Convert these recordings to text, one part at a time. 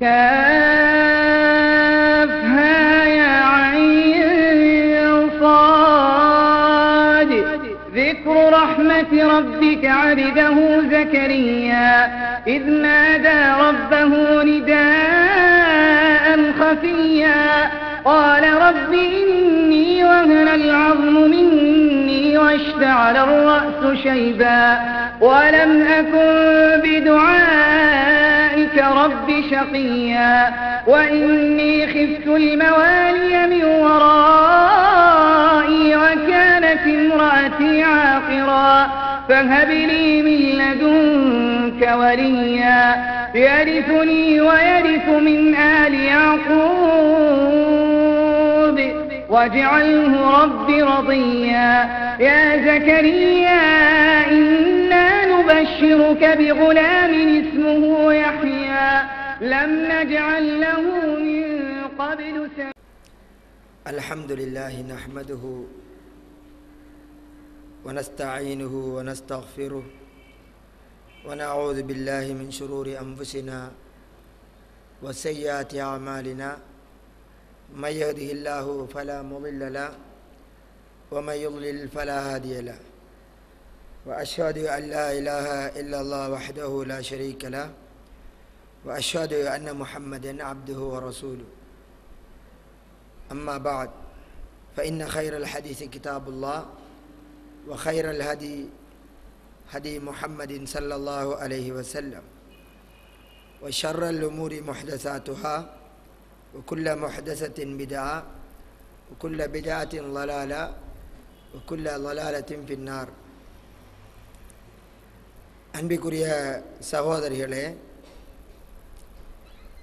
كافها يا عين صاد ذكر رحمة ربك عبده زكريا إذ نادى ربه نداء خفيا قال رب إني وهن العظم مني واشتعل الرأس شيبا ولم أكن بدعائك رب شقيا وإني خفت الموالي من ورائي وكانت امرأتي عاقرا فهب لي من لدنك وليا يرثني ويرث من آل يعقوب واجعله رب رضيا يا زكريا إنا نبشرك بغلام اسمه يحيى لم نجعل له من قبل الحمد لله نحمده ونستعينه ونستغفره ونعوذ بالله من شرور أنفسنا وسيئات أعمالنا من يهده الله فلا مضل له ومن يضلل فلا هادي له وأشهد أن لا إله إلا الله وحده لا شريك له وأشهد أن محمدا عبده ورسوله أما بعد فإن خير الحديث كتاب الله وخير الهدي هدي محمد صلى الله عليه وسلم وشر الأمور محدثاتها وكل محدثة بدعة وكل بدعة ضلالة وكل ضلالة في النار. அன்பிற்குரிய சகோதரிகளே,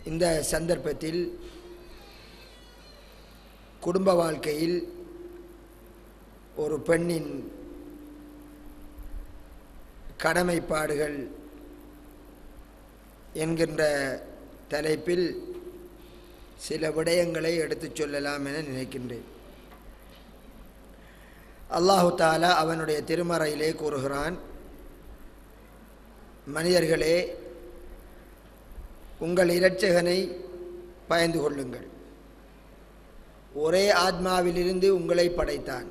இந்த சந்தர்ப்பத்தில் குடும்ப வாழ்க்கையில் ஒரு பெண்ணின் கடமைப்பாடுகள் என்கின்ற தலைப்பில் சில விடயங்களை எடுத்துச் சொல்லலாம் என நினைக்கின்றேன். அல்லாஹு தஆலா அவனுடைய திருமறையிலே கூறுகிறான், மனிதர்களே, உங்கள் இரட்சகனை பயந்து கொள்ளுங்கள். ஒரே ஆத்மாவிலிருந்து உங்களை படைத்தான்.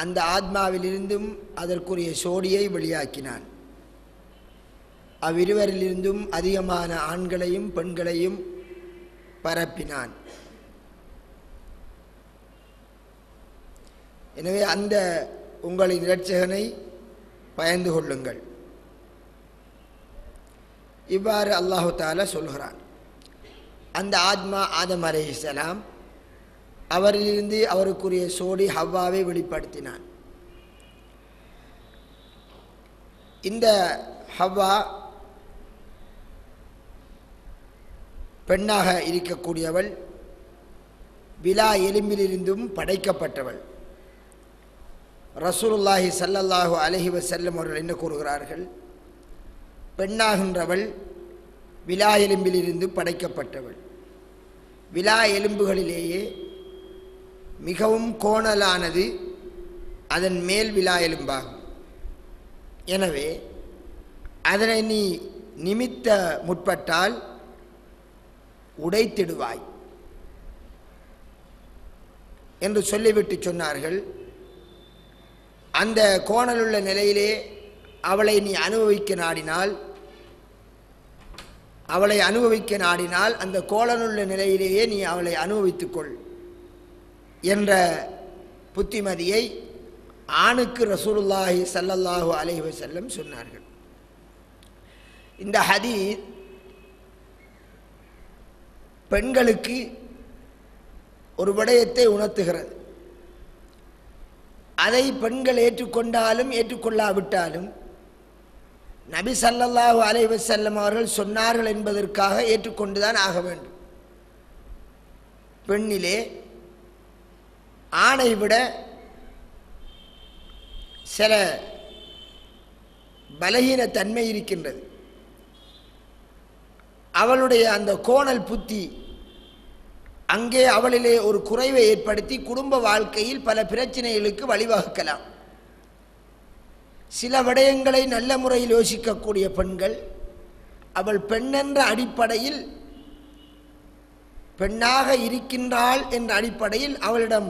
அந்த ஆத்மாவிலிருந்தும் அதற்குரிய சோடியை வெளியாக்கினான். அவ்விருவரிலிருந்தும் அதிகமான ஆண்களையும் பெண்களையும் பரப்பினான். எனவே அந்த உங்களின் இரட்சகனை பயந்து கொள்ளுங்கள். இவ்வாறு அல்லாஹு தஆலா சொல்கிறான். அந்த ஆத்மா ஆதம் அலைஹிஸ்ஸலாம், அவரிலிருந்து அவருக்குரிய சோடி ஹவ்வாவை வெளிப்படுத்தினான். இந்த ஹவ்வா பெண்ணாக இருக்கக்கூடியவள், விலா எலும்பிலிருந்தும் படைக்கப்பட்டவள். ரசூலுல்லாஹி ஸல்லல்லாஹு அலைஹி வஸல்லம் அவர்கள் என்ன கூறுகிறார்கள்? பெண்ணாகின்றவள் விலா எலும்பிலிருந்து படைக்கப்பட்டவள். விலா எலும்புகளிலேயே மிகவும் கோணலானது அதன் மேல் விலா எலும்பாகும். எனவே அதனை நீ நிமித்த முற்பட்டால் உடைத்திடுவாய் என்று சொல்லிவிட்டு சொன்னார்கள். அந்த கோணலுள்ள நிலையிலே அவளை நீ அனுபவிக்க நாடினால் அந்த கோணலுள்ள நிலையிலேயே நீ அவளை அனுபவித்துக்கொள் என்ற புத்திமதியை ஆணுக்கு ரசூலுல்லாஹி ஸல்லல்லாஹு அலைஹி வஸல்லம் சொன்னார்கள். இந்த ஹதீஸ் பெண்களுக்கு ஒரு விடயத்தை உணர்த்துகிறது. அதை பெண்கள் ஏற்றுக்கொண்டாலும் ஏற்றுக்கொள்ளாவிட்டாலும் நபி ஸல்லல்லாஹு அலைஹி வஸல்லம் அவர்கள் சொன்னார்கள் என்பதற்காக ஏற்றுக்கொண்டுதான் ஆக வேண்டும். பெண்ணிலே ஆணை விட சில பலகீன தன்மை இருக்கின்றது. அவளுடைய அந்த கோணல் புத்தி அங்கே அவளிலே ஒரு குறைவை ஏற்படுத்தி குடும்ப வாழ்க்கையில் பல பிரச்சனைகளுக்கு வழிவகுக்கலாம். சில விடயங்களை நல்ல முறையில் யோசிக்கக்கூடிய பெண்கள் அவள் பெண் என்ற அடிப்படையில், பெண்ணாக இருக்கின்றாள் என்ற அடிப்படையில் அவளிடம்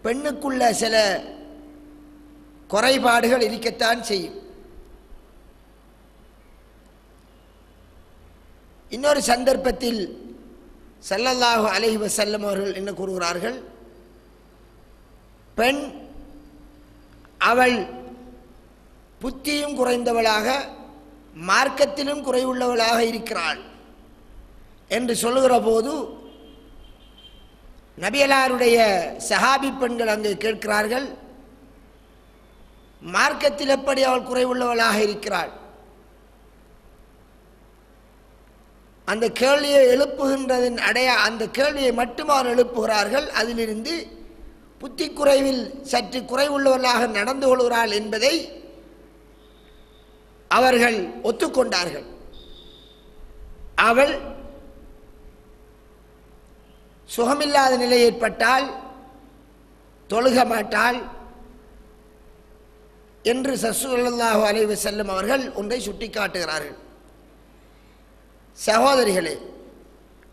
பெண்ணுக்குள்ள சில குறைபாடுகள் இருக்கத்தான் செய்யும். இன்னொரு சந்தர்ப்பத்தில் ஸல்லல்லாஹு அலைஹி வஸல்லம் அவர்கள் என்ன கூறுகிறார்கள்? பெண் அவள் புத்தியும் குறைந்தவளாக மார்க்கத்திலும் குறைவுள்ளவளாக இருக்கிறாள் என்று சொல்லுகிற போது நபியலாருடைய சஹாபி பெண்கள் அங்கே கேட்கிறார்கள், மார்க்கத்தில் எப்படி அவள் குறைவுள்ளவளாக இருக்கிறாள்? அந்த கேள்வியை எழுப்புகின்றதின் அந்த கேள்வியை மட்டும் அவர் எழுப்புகிறார்கள். அதிலிருந்து புத்தி குறைவில் சற்று குறைவுள்ளவர்களாக நடந்து கொள்கிறாள் என்பதை அவர்கள் ஒத்துக்கொண்டார்கள். அவள் சுகமில்லாத நிலை ஏற்பட்டால் தொழுக மாட்டாள் என்று ஸல்லல்லாஹு அலைஹி வஸல்லம் அவர்கள் ஒன்றை சுட்டி காட்டுகிறார்கள். சகோதரிகளே,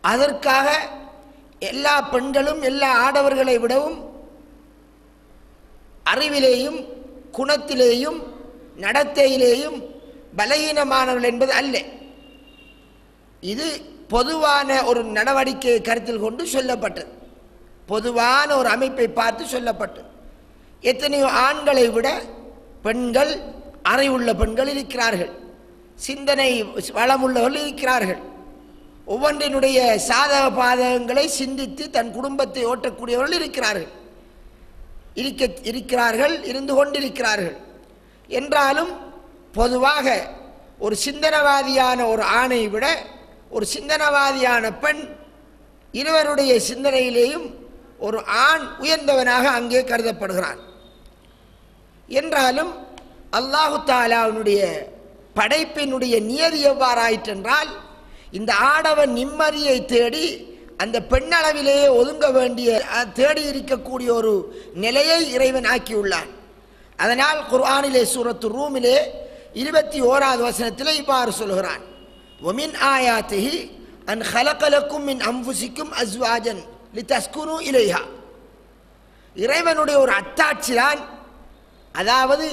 அதற்காக எல்லா பெண்களும் எல்லா ஆடவர்களை விடவும் அறிவிலேயும் குணத்திலேயும் நடத்தையிலேயும் பலகீனமானவர்கள் என்பது அல்ல. இது பொதுவான ஒரு நடவடிக்கையை கருத்தில் கொண்டு சொல்லப்பட்டது, பொதுவான ஒரு அமைப்பை பார்த்து சொல்லப்பட்டது. எத்தனையோ ஆண்களை விட பெண்கள், அறிவுள்ள பெண்கள் இருக்கிறார்கள், சிந்தனை வளமுள்ளவர்கள் இருக்கிறார்கள், ஒவ்வொன்றினுடைய சாதக பாதகங்களை சிந்தித்து தன் குடும்பத்தை ஓட்டக்கூடியவர்கள் இருக்கிறார்கள், இருந்து கொண்டிருக்கிறார்கள். என்றாலும் பொதுவாக ஒரு சிந்தனவாதியான ஒரு ஆணை விட ஒரு சிந்தனவாதியான பெண், இருவருடைய சிந்தனையிலேயும் ஒரு ஆண் உயர்ந்தவனாக அங்கே கருதப்படுகிறான். என்றாலும் அல்லாஹு தஆலாவுடைய படைப்பினுடைய நியதி எவ்வாறாயிற்றென்றால், இந்த ஆடவன் நிம்மதியை தேடி அந்த பெண்ணளவிலேயே ஒதுங்க வேண்டிய தேடி இருக்கக்கூடிய ஒரு நிலையை இறைவன் ஆக்கியுள்ளான். அதனால் குர்ஆனிலே சூரத்து ரூமிலே 21வது வசனத்திலே இவ்வாறு சொல்கிறான், வமின் ஆயாத்திஹி அன் ஹலகலக்கும் மின் அன்ஃபுசிக்கும் அஸ்வாஜன் லிதஸ்குனு இலைஹா. இறைவனுடைய ஒரு அத்தாட்சிதான், அதாவது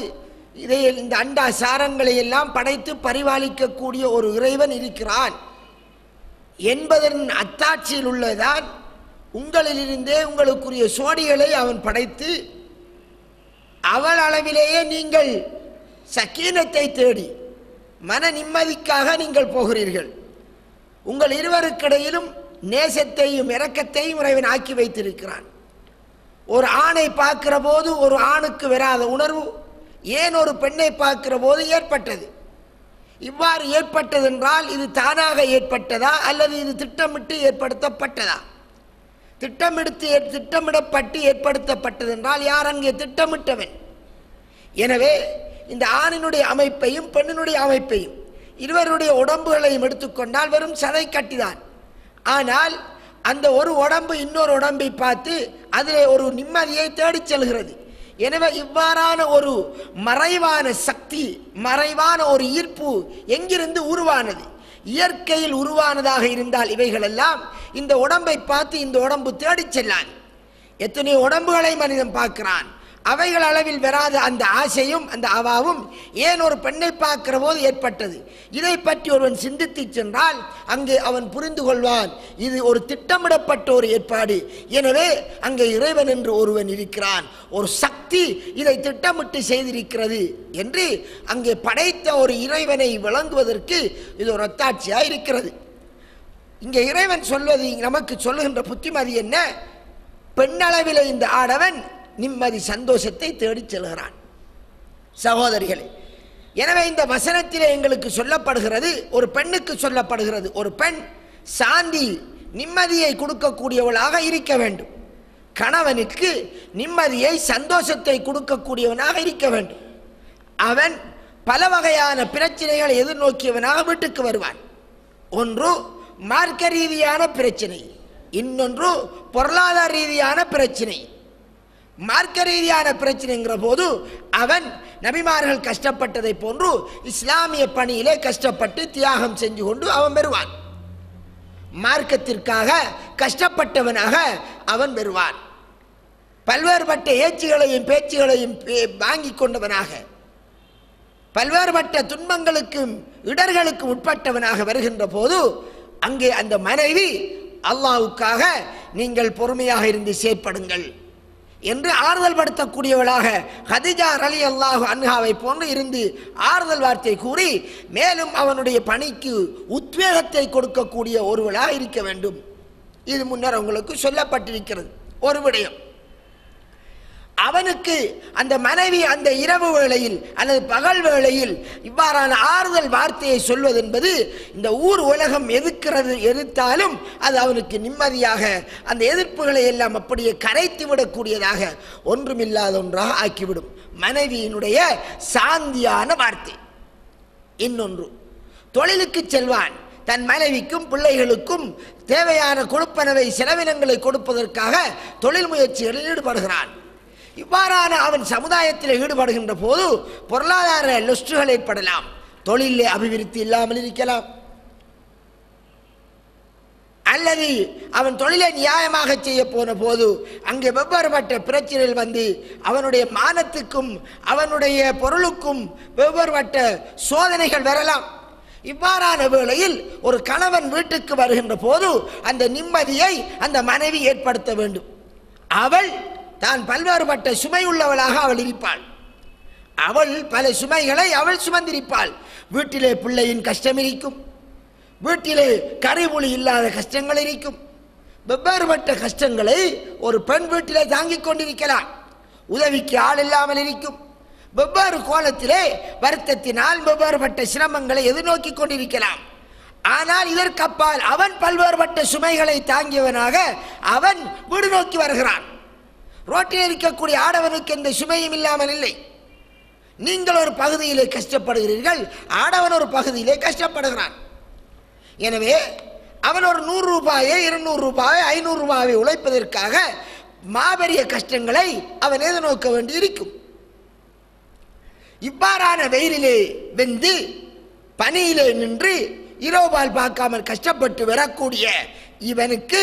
இந்த அண்டா சாரங்களை எல்லாம் படைத்து பரிபாலிக்கக்கூடிய ஒரு இறைவன் இருக்கிறான் என்பதன் அத்தாட்சியில் உள்ளதான் உங்களிலிருந்தே உங்களுக்குரிய சோடிகளை அவன் படைத்து அவள் அளவிலேயே நீங்கள் சக்கீனத்தை தேடி மன நிம்மதிக்காக நீங்கள் போகிறீர்கள். உங்கள் இருவருக்கிடையிலும் நேசத்தையும் இரக்கத்தையும் இறைவன் ஆக்கி வைத்திருக்கிறான். ஒரு ஆணை பார்க்கிற போது ஒரு ஆணுக்கு வராத உணர்வு ஏன் ஒரு பெண்ணை பார்க்கிற போது ஏற்பட்டது? இவ்வாறு ஏற்பட்டதென்றால் இது தானாக ஏற்பட்டதா அல்லது இது திட்டமிட்டு ஏற்படுத்தப்பட்டதா? திட்டமிடப்பட்டு ஏற்படுத்தப்பட்டதென்றால் யார் அங்கே திட்டமிட்டவன்? எனவே இந்த ஆணினுடைய அமைப்பையும் பெண்ணினுடைய அமைப்பையும் இருவருடைய உடம்புகளையும் எடுத்துக்கொண்டால் வெறும் சதை கட்டிதான். ஆனால் அந்த ஒரு உடம்பு இன்னொரு உடம்பை பார்த்து அதிலே ஒரு நிம்மதியை தேடிச் செல்கிறது. எனவே இவ்வாறான ஒரு மறைவான சக்தி, மறைவான ஒரு ஈர்ப்பு எங்கிருந்து உருவானது? இயற்கையில் உருவானதாக இருந்தால் இவைகளெல்லாம் இந்த உடம்பை பார்த்து இந்த உடம்பு தேடிச் செல்லான். எத்தனை உடம்புகளை மனிதன் பார்க்கிறான், அவைகள் அளவில் வராத அந்த ஆசையும் அந்த அவாவும் ஏன் ஒரு பெண்ணை பார்க்கிற போது ஏற்பட்டது? இதை பற்றி ஒருவன் சிந்தித்து சென்றால் அங்கே அவன் புரிந்து கொள்வான், இது ஒரு திட்டமிடப்பட்ட ஒரு ஏற்பாடு. எனவே அங்கே இறைவன் என்று ஒருவன் இருக்கிறான், ஒரு சக்தி இதை திட்டமிட்டு செய்திருக்கிறது என்று அங்கே படைத்த ஒரு இறைவனை விளங்குவதற்கு இது ஒரு அத்தாட்சியாக இருக்கிறது. இங்கே இறைவன் சொல்வது, நமக்கு சொல்லுகின்ற புத்திமதி என்ன? பெண்ணளவில் இந்த ஆடவன் நிம்மதி சந்தோஷத்தை தேடிச் செல்கிறான். சகோதரிகளே, எனவே இந்த வசனத்திலே எங்களுக்கு சொல்லப்படுகிறது, ஒரு பெண்ணுக்கு சொல்லப்படுகிறது, ஒரு பெண் சாந்தி நிம்மதியை கொடுக்கக்கூடியவளாக இருக்க வேண்டும். கணவனுக்கு நிம்மதியை சந்தோஷத்தை கொடுக்கக்கூடியவனாக இருக்க வேண்டும். அவன் பல வகையான பிரச்சனைகளை எதிர்நோக்கியவனாக வீட்டுக்கு வருவான். ஒன்று மார்க்க ரீதியான பிரச்சனை, இன்னொன்று பொருளாதார ரீதியான பிரச்சனை. மார்க்க ரீதியான பிரச்சனைங்கிற போது அவன் நபிமார்கள் கஷ்டப்பட்டதை போன்று இஸ்லாமிய பணியிலே கஷ்டப்பட்டு தியாகம் செஞ்சு கொண்டு அவன் பெறுவான். மார்க்கத்திற்காக கஷ்டப்பட்டவனாக அவன் பெறுவான். பல்வேறுபட்ட ஏச்சுகளையும் பேச்சுகளையும் வாங்கி கொண்டவனாக, பல்வேறுபட்ட துன்பங்களுக்கும் இடர்களுக்கும் உட்பட்டவனாக வருகின்ற போது அங்கே அந்த மனைவி அல்லாஹ்வுக்காக நீங்கள் பொறுமையாக இருந்து செயற்படுங்கள் என்று ஆறுதல் படுத்தக்கூடியவளாக ஹதீஜா ரலியல்லாஹு அன்ஹாவை போன்று இருந்து ஆறுதல் வார்த்தை கூறி மேலும் அவனுடைய பணிக்கு உத்வேகத்தை கொடுக்கக்கூடிய ஒருவளாக இருக்க வேண்டும். இது முன்னர் உங்களுக்கு சொல்லப்பட்டிருக்கிறது. ஒரு விடயம், அவனுக்கு அந்த மனைவி அந்த இரவு வேளையில் அல்லது பகல் வேளையில் இவ்வாறான ஆறுதல் வார்த்தையை சொல்வது என்பது இந்த ஊர் உலகம் எதிர்த்தாலும் அது அவனுக்கு நிம்மதியாக அந்த எதிர்ப்புகளை எல்லாம் அப்படியே கரைத்து விடக்கூடியதாக ஒன்றுமில்லாத ஒன்றாக ஆக்கிவிடும். மனைவியினுடைய சாந்தியான வார்த்தை. இன்னொன்று, தொழிலுக்கு செல்வான், தன் மனைவிக்கும் பிள்ளைகளுக்கும் தேவையான கொடுப்பனவை செலவினங்களை கொடுப்பதற்காக தொழில் முயற்சிகளில் ஈடுபடுகிறான். இவ்வாறான அவன் சமுதாயத்தில் ஈடுபடுகின்ற போது பொருளாதார லொஸ்டுகள் ஏற்படலாம், தொழிலே அபிவிருத்தி இல்லாமல் இருக்கலாம், அல்லது அவன் தொழிலை நியாயமாக செய்ய போன போது அங்கே வெவ்வேறுபட்ட பிரச்சனைகள் வந்து அவனுடைய மானத்துக்கும் அவனுடைய பொருளுக்கும் வெவ்வேறுபட்ட சோதனைகள் வரலாம். இவ்வாறான வேளையில் ஒரு கணவன் வீட்டுக்கு வருகின்ற போது அந்த நிம்மதியை அந்த மனைவி ஏற்படுத்த வேண்டும். அவள் தான் பல்வேறுபட்ட சுமை உள்ளவளாக அவள் இருப்பாள். அவள் பல சுமைகளை அவள் சுமந்திருப்பாள். வீட்டிலே பிள்ளையின் கஷ்டம் இருக்கும், வீட்டிலே கறிபுளி இல்லாத கஷ்டங்கள் இருக்கும். வெவ்வேறுபட்ட கஷ்டங்களை ஒரு பெண் வீட்டிலே தாங்கிக் கொண்டிருக்கலாம். உதவிக்கு ஆள் இல்லாமல் இருக்கும். வெவ்வேறு கோலத்திலே வருத்தத்தினால் வெவ்வேறுபட்ட சிரமங்களை எதிர்நோக்கி கொண்டிருக்கலாம். ஆனால் இதற்கப்பால் அவன் பல்வேறுபட்ட சுமைகளை தாங்கியவனாக அவன் வீடு நோக்கி வருகிறான். ரோட்டில் இருக்கக்கூடிய ஆடவனுக்கு எந்த சுமையும் இல்லாமல் இல்லை. நீங்கள் ஒரு பகுதியிலே கஷ்டப்படுகிறீர்கள், ஆடவன் ஒரு பகுதியிலே கஷ்டப்படுகிறான். எனவே அவன் ஒரு 100 ரூபாயை 200 ரூபாயை 500 ரூபாயை உழைப்பதற்காக மாபெரிய கஷ்டங்களை அவன் எதிர்நோக்க வேண்டி இருக்கும். இவ்வாறான வெயிலிலே வெந்து பனியிலே நின்று இரவுபால் பார்க்காமல் கஷ்டப்பட்டு வரக்கூடிய இவனுக்கு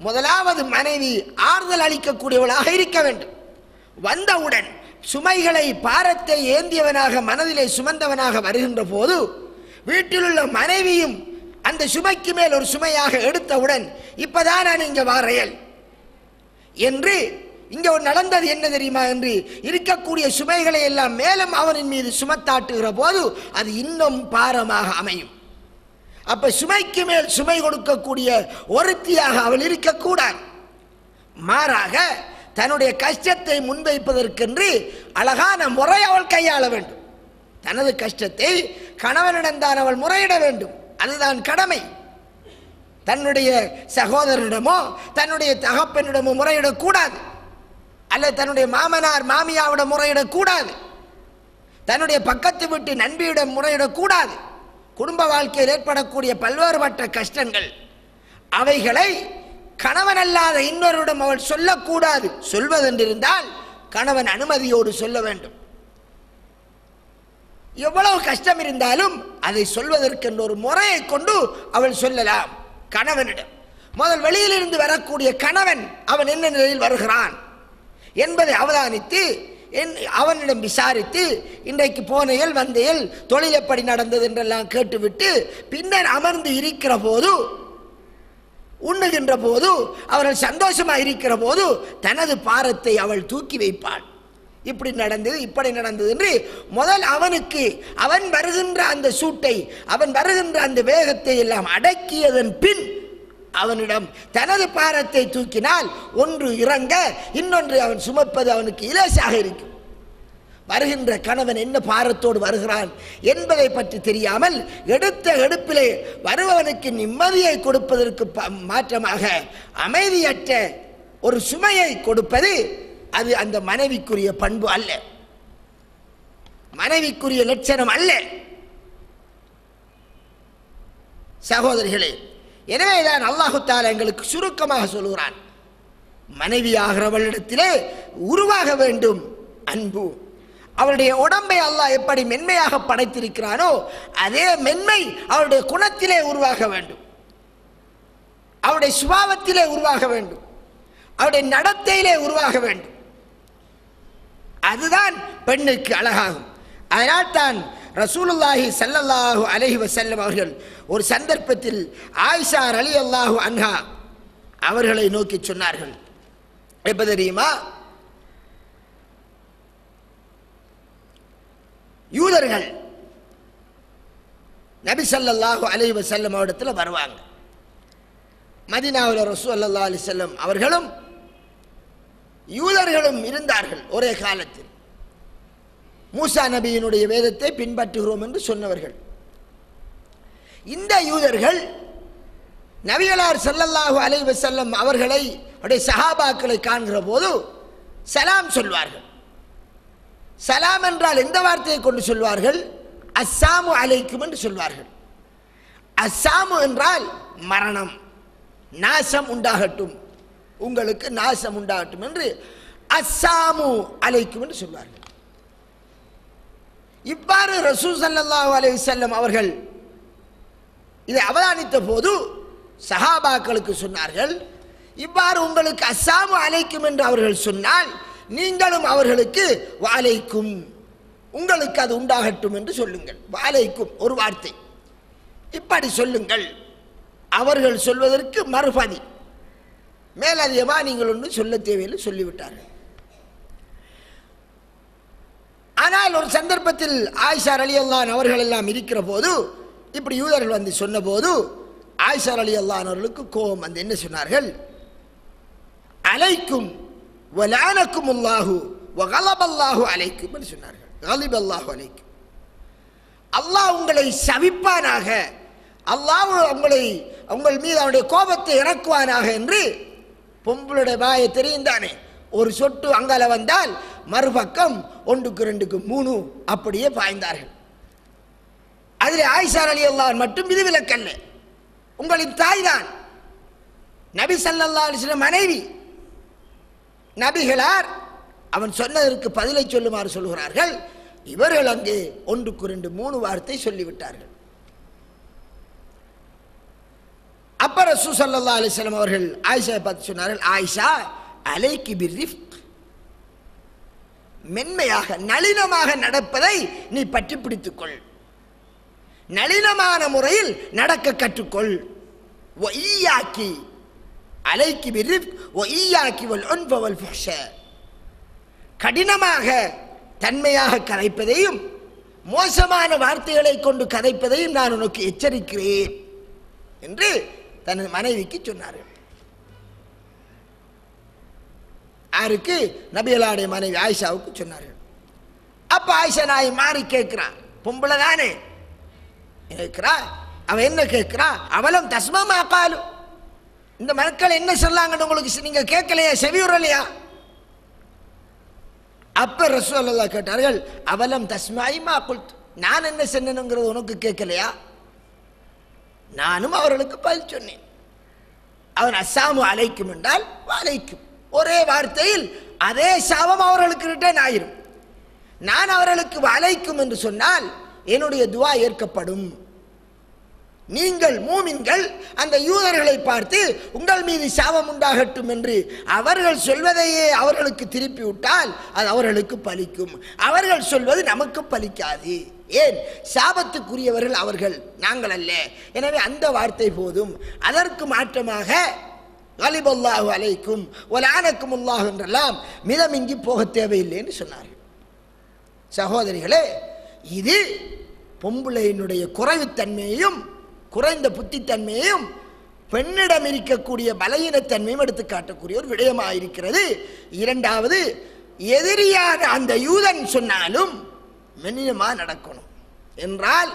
முதலாவது மனைவி ஆறுதல் அளிக்கக்கூடியவளாக இருக்க வேண்டும். வந்தவுடன் சுமைகளை பாரத்தை ஏந்தியவனாக மனதிலே சுமந்தவனாக வருகின்ற போது வீட்டில் உள்ள மனைவியும் அந்த சுமைக்கு மேல் ஒரு சுமையாக எடுத்தவுடன் இப்பதான் நான் இங்கே வாரையல் என்று இங்கே ஒரு நடந்தது என்ன தெரியுமா என்று இருக்கக்கூடிய சுமைகளை எல்லாம் மேலும் அவனின் மீது சுமத்தாட்டுகிற போது அது இன்னும் பாரமாக அமையும். அப்ப சுமைக்கு மேல் சுமை கொடுக்கக்கூடிய ஒருத்தியாக அவள் இருக்கக்கூடாது. மாறாக தன்னுடைய கஷ்டத்தை முன்வைப்பதற்கென்று அழகான முறை அவள் கையாள வேண்டும். தனது கஷ்டத்தை கணவனிடம்தான் அவள் முறையிட வேண்டும். அதுதான் கடமை. தன்னுடைய சகோதரனிடமோ தன்னுடைய தகப்பனிடமோ முறையிடக்கூடாது, அல்லது தன்னுடைய மாமனார் மாமியாவிடம் முறையிடக்கூடாது, தன்னுடைய பக்கத்து வீட்டு நண்பியிடம் முறையிடக்கூடாது. குடும்ப வாழ்க்கையில் ஏற்படக்கூடிய பல்வேறுபட்ட கஷ்டங்கள் அவைகளை கணவன் அல்லாத இன்னொருடம் அவள் சொல்லக்கூடாது. சொல்வதென்றிருந்தால் கணவன் அனுமதியோடு சொல்ல வேண்டும். எவ்வளவு கஷ்டம் இருந்தாலும் அதை சொல்வதற்கென்ற ஒரு முறையை கொண்டு அவள் சொல்லலாம் கணவனிடம். முதல் வெளியிலிருந்து வரக்கூடிய கணவன் அவன் என்ன நிலையில் வருகிறான் என்பதை அவதானித்து அவனிடம் விசாரித்து இன்றைக்கு போனையில் வந்தையில் தொழில் எப்படி நடந்தது என்றெல்லாம் கேட்டுவிட்டு பின்னர் அமர்ந்து இருக்கிற போது, உண்ணுகின்ற போது, அவர்கள் சந்தோஷமாக இருக்கிற போது தனது பாரத்தை அவள் தூக்கி வைப்பாள். இப்படி நடந்தது இப்படி நடந்தது என்று முதல் அவனுக்கு அவன் வருகின்ற அந்த சூட்டை அவன் வருகின்ற அந்த வேகத்தை எல்லாம் அடக்கியதன் பின் அவனிடம் தனது பாரத்தை தூக்கினால் ஒன்று இறங்க, இன்னொன்று அவன் சுமப்பது அவனுக்கு இலேசாக இருக்கும். வருகின்ற கணவன் என்ன பாரத்தோடு வருகிறான் என்பதை பற்றி தெரியாமல் எடுத்த எடுப்பிலே வருபவனுக்கு நிம்மதியை கொடுப்பதற்கு மாற்றமாக அமைதியற்ற ஒரு சுமையை கொடுப்பது அது அந்த மனைவிக்குரிய பண்பு அல்ல, மனைவிக்குரிய லட்சணம் அல்ல. சகோதரிகளே, எனவேதான் அல்லாஹு தஆலா எங்களுக்கு சுருக்கமாக சொல்கிறான், மனைவி ஆகிறவளிடத்திலே உருவாக வேண்டும் அன்பு. அவருடைய உடம்பை அல்லாஹ் எப்படி மென்மையாக படைத்திருக்கிறானோ அதே மென்மை அவருடைய குணத்திலே உருவாக வேண்டும், அவருடைய சுபாவத்திலே உருவாக வேண்டும், அவருடைய நடத்தையிலே உருவாக வேண்டும். அதுதான் பெண்ணுக்கு அழகாகும். அதனால் தான் ரசூலுல்லாஹி ஸல்லல்லாஹு அலைஹி வஸல்லம் அவர்கள் ஒரு சந்தர்ப்பத்தில் ஆயிஷா ரலியல்லாஹு அன்ஹா அவர்களை நோக்கி சொன்னார்கள். எப்ப தெரியுமா? யூதர்கள் நபி ஸல்லல்லாஹு அலைஹி வஸல்லம் அவரிடத்தில் வருவாங்க. மதீனாவில் ரசூல் ஸல்லல்லாஹு அலைஹி வஸல்லம் அவர்களும் யூதர்களும் இருந்தார்கள் ஒரே காலத்தில். மூசா நபியினுடைய வேதத்தை பின்பற்றுகிறோம் என்று சொன்னவர்கள். இந்த யூதர்கள் நபிகளார் ஸல்லல்லாஹு அலைஹி வஸல்லம் அவர்களை அவருடைய சஹாபாக்களை காண்கிற போது சலாம் சொல்வார்கள். சலாம் என்றால் எந்த வார்த்தையை கொண்டு சொல்வார்கள்? அஸ்ஸாமு அலைக்கும் என்று சொல்வார்கள். அஸ்ஸாமு என்றால் மரணம், நாசம் உண்டாகட்டும், உங்களுக்கு நாசம் உண்டாகட்டும் என்று அஸ்ஸாமு அலைக்கும் என்று சொல்வார்கள். இவ்வாறு ரசூல் ஸல்லல்லாஹு அலைஹி வஸல்லம் அவர்கள் இதை அவதானித்த போது சஹாபாக்களுக்கு சொன்னார்கள், இவ்வாறு உங்களுக்கு அஸ்ஸாமு அலைக்கும் என்று அவர்கள் சொன்னால் நீங்களும் அவர்களுக்கு வலைக்கும், உங்களுக்கு அது உண்டாகட்டும் என்று சொல்லுங்கள். வலைக்கும் ஒரு வார்த்தை, இப்படி சொல்லுங்கள். அவர்கள் சொல்வதற்கு மறுபதி, மேலதிகமா நீங்கள் ஒன்று சொல்ல தேவையில்லை சொல்லிவிட்டார்கள். ஆனால் ஒரு சந்தர்ப்பத்தில் ஆயிஷா ரலியல்லாஹு அவர்கள் எல்லாம் இருக்கிற போது இப்படி யூதர்கள் வந்து சொன்ன போது ஆயிஷா ரலியல்லாஹு அவர்களுக்கு கோபம் வந்து என்ன சொன்னார்கள்? அலைக்கும் வலானக்குமுல்லாஹு வகலபல்லாஹு அலைக்கும் என்று சொன்னார்கள். கலிபல்லாஹு அலைக்கும், அல்லாஹ் உங்களை சபிப்பானாக, அல்லாஹ் உங்கள் மீது அவனுடைய கோபத்தை இறக்குவானாக என்று. பொம்பளுடைய வாயை தெரியும் தானே, ஒரு சொட்டு அங்கால வந்தால் மறுபக்கம் 1க்கு 2க்கு 3 அப்படியே பாய்ந்தார்கள். அதில் ஆயிஷா ரலியல்லாஹு மட்டும் விதிவிலக்கல்ல. உங்களின் தாய் தான் நபி ஸல்லல்லாஹு அலைஹி வஸல்லம் மனைவி. நபிகளார் அவன் சொன்னதற்கு பதிலை சொல்லுமாறு சொல்கிறார்கள். இவர்கள் அங்கே 1க்கு 2 3 வார்த்தை சொல்லிவிட்டார்கள். அப்ப ரசூல் ஸல்லல்லாஹு அலைஹி வஸல்லம் அவர்கள் ஆயிஷாவை பார்த்து சொன்னார்கள், ஆயிஷா அலைக்கி பிர்ரிஃப்க், மென்மையாக நளினமாக நடப்பதை நீ பற்றி பிடித்துக்கொள், நளினமான முறையில் நடக்க கற்றுக்கொள். வஇய்யாக்கி அலைக்கி பிர்ரிஃப்க் வஇய்யாக்கி வல் உன்ஃப வல் ஃபஹ்ஷ, கடினமாக தன்மையாக கதைப்பதையும் மோசமான வார்த்தைகளை கொண்டு கதைப்பதையும் நான் உனக்கு எச்சரிக்கிறேன் என்று தனது மனைவிக்கு சொன்னார்கள். யாருக்கு? நபிகளாருடைய மனைவி ஆயிஷாவுக்கு சொன்னார்கள். அப்ப ஆயிஷா நாய் மாறி கேட்கிறான், பொம்பளை தானே கேட்கிறா. அவன் என்ன கேட்கிறா? அவளும் தஸ்மா காலு, இந்த மக்கள் என்ன சொல்லாங்கன்னு உங்களுக்கு நீங்க கேட்கலையா, செவியுறலையா? அப்ப ரசூலுல்லாஹ் கேட்டார்கள், அவலம் தஸ்மாஇ மா குல்த், நான் என்ன சொன்னேனுங்கிறது உனக்கு கேட்கலையா? நானும் அவர்களுக்கு பதில் சொன்னேன். அவன் அஸ்ஸாமு அலைக்கும் என்றால் வலைக்கும், ஒரே வார்த்தையில் அதே சாபம் அவர்களுக்கு ரிட்டர்ன் ஆயிரும். நான் அவர்களுக்கு வலைக்கும் என்று சொன்னால் என்னுடைய துவா ஏற்கப்படும். நீங்கள் மூமின்கள் அந்த யூதர்களை பார்த்து உங்கள் மீது சாபம் உண்டாகட்டும் என்று அவர்கள் சொல்வதையே அவர்களுக்கு திருப்பி விட்டால் அது அவர்களுக்கு பலிக்கும். அவர்கள் சொல்வது நமக்கு பலிக்காது. ஏன்? சாபத்துக்குரியவர்கள் அவர்கள், நாங்கள் அல்ல. எனவே அந்த வார்த்தை போதும். அதற்கு மாற்றமாக கலிபல்லாஹு அலைக்கும் வலானக்குமுல்லாஹ் என்றெல்லாம் மிதமிங்கி போக தேவையில்லை என்று சொன்னார்கள். சகோதரிகளே, இது பொம்புளையினுடைய குறைவுத்தன்மையையும் குறைந்த புத்தித்தன்மையையும் பெண்ணிடம் இருக்கக்கூடிய பலகீனத்தன்மையும் எடுத்து காட்டக்கூடிய ஒரு விடயமாக இருக்கிறது. இரண்டாவது, எதிரியான அந்த யூதன் சொன்னாலும் மென்னியமா நடக்கணும் என்றால்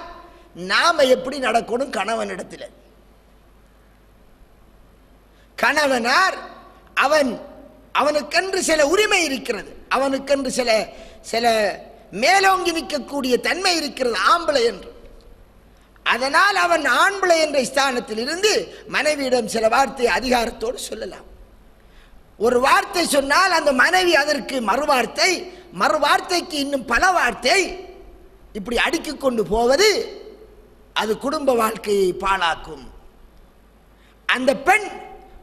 நாம எப்படி நடக்கணும்? கணவனிடத்தில் கணவனார் அவனுக்கென்று சில உரிமை இருக்கிறது, அவனுக்கென்று சில மேலோங்கி நிற்கக்கூடிய தன்மை இருக்கிறது ஆம்பளை என்று. அதனால் அவன் ஆண்பிளை என்ற ஸ்தானத்தில் இருந்து மனைவியிடம் சில வார்த்தை அதிகாரத்தோடு சொல்லலாம். ஒரு வார்த்தை சொன்னால் அந்த மனைவி அதற்கு மறுவார்த்தை மறு வார்த்தைக்கு இன்னும் பல வார்த்தை இப்படி அடுக்கிக் கொண்டு போவது அது குடும்ப வாழ்க்கையை பாழாக்கும். அந்த பெண்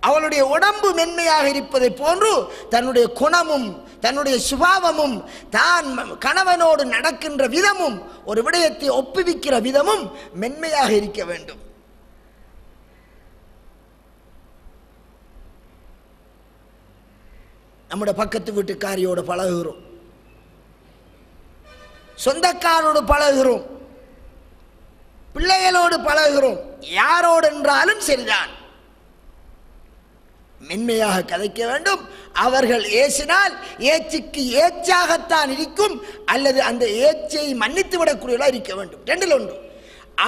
அவளுடைய உடம்பு மென்மையாக இருப்பதை போன்று தன்னுடைய குணமும் தன்னுடைய சுபாவமும் தான் கணவனோடு நடக்கின்ற விதமும் ஒரு விடயத்தை ஒப்புவிக்கிற விதமும் மென்மையாக இருக்க வேண்டும். நம்முடைய பக்கத்து வீட்டுக்காரியோடு பழகுகிறோம், சொந்தக்காரோடு பழகுகிறோம், பிள்ளைகளோடு பழகுகிறோம், யாரோடு என்றாலும் சரிதான் மென்மையாக கதைக்க வேண்டும். அவர்கள் ஏசினால் ஏச்சுக்கு ஏச்சாகத்தான் இருக்கும், அல்லது அந்த ஏச்சை மன்னித்து விடக்கூடியவர்களாக இருக்க வேண்டும். ரெண்டில் ஒன்று.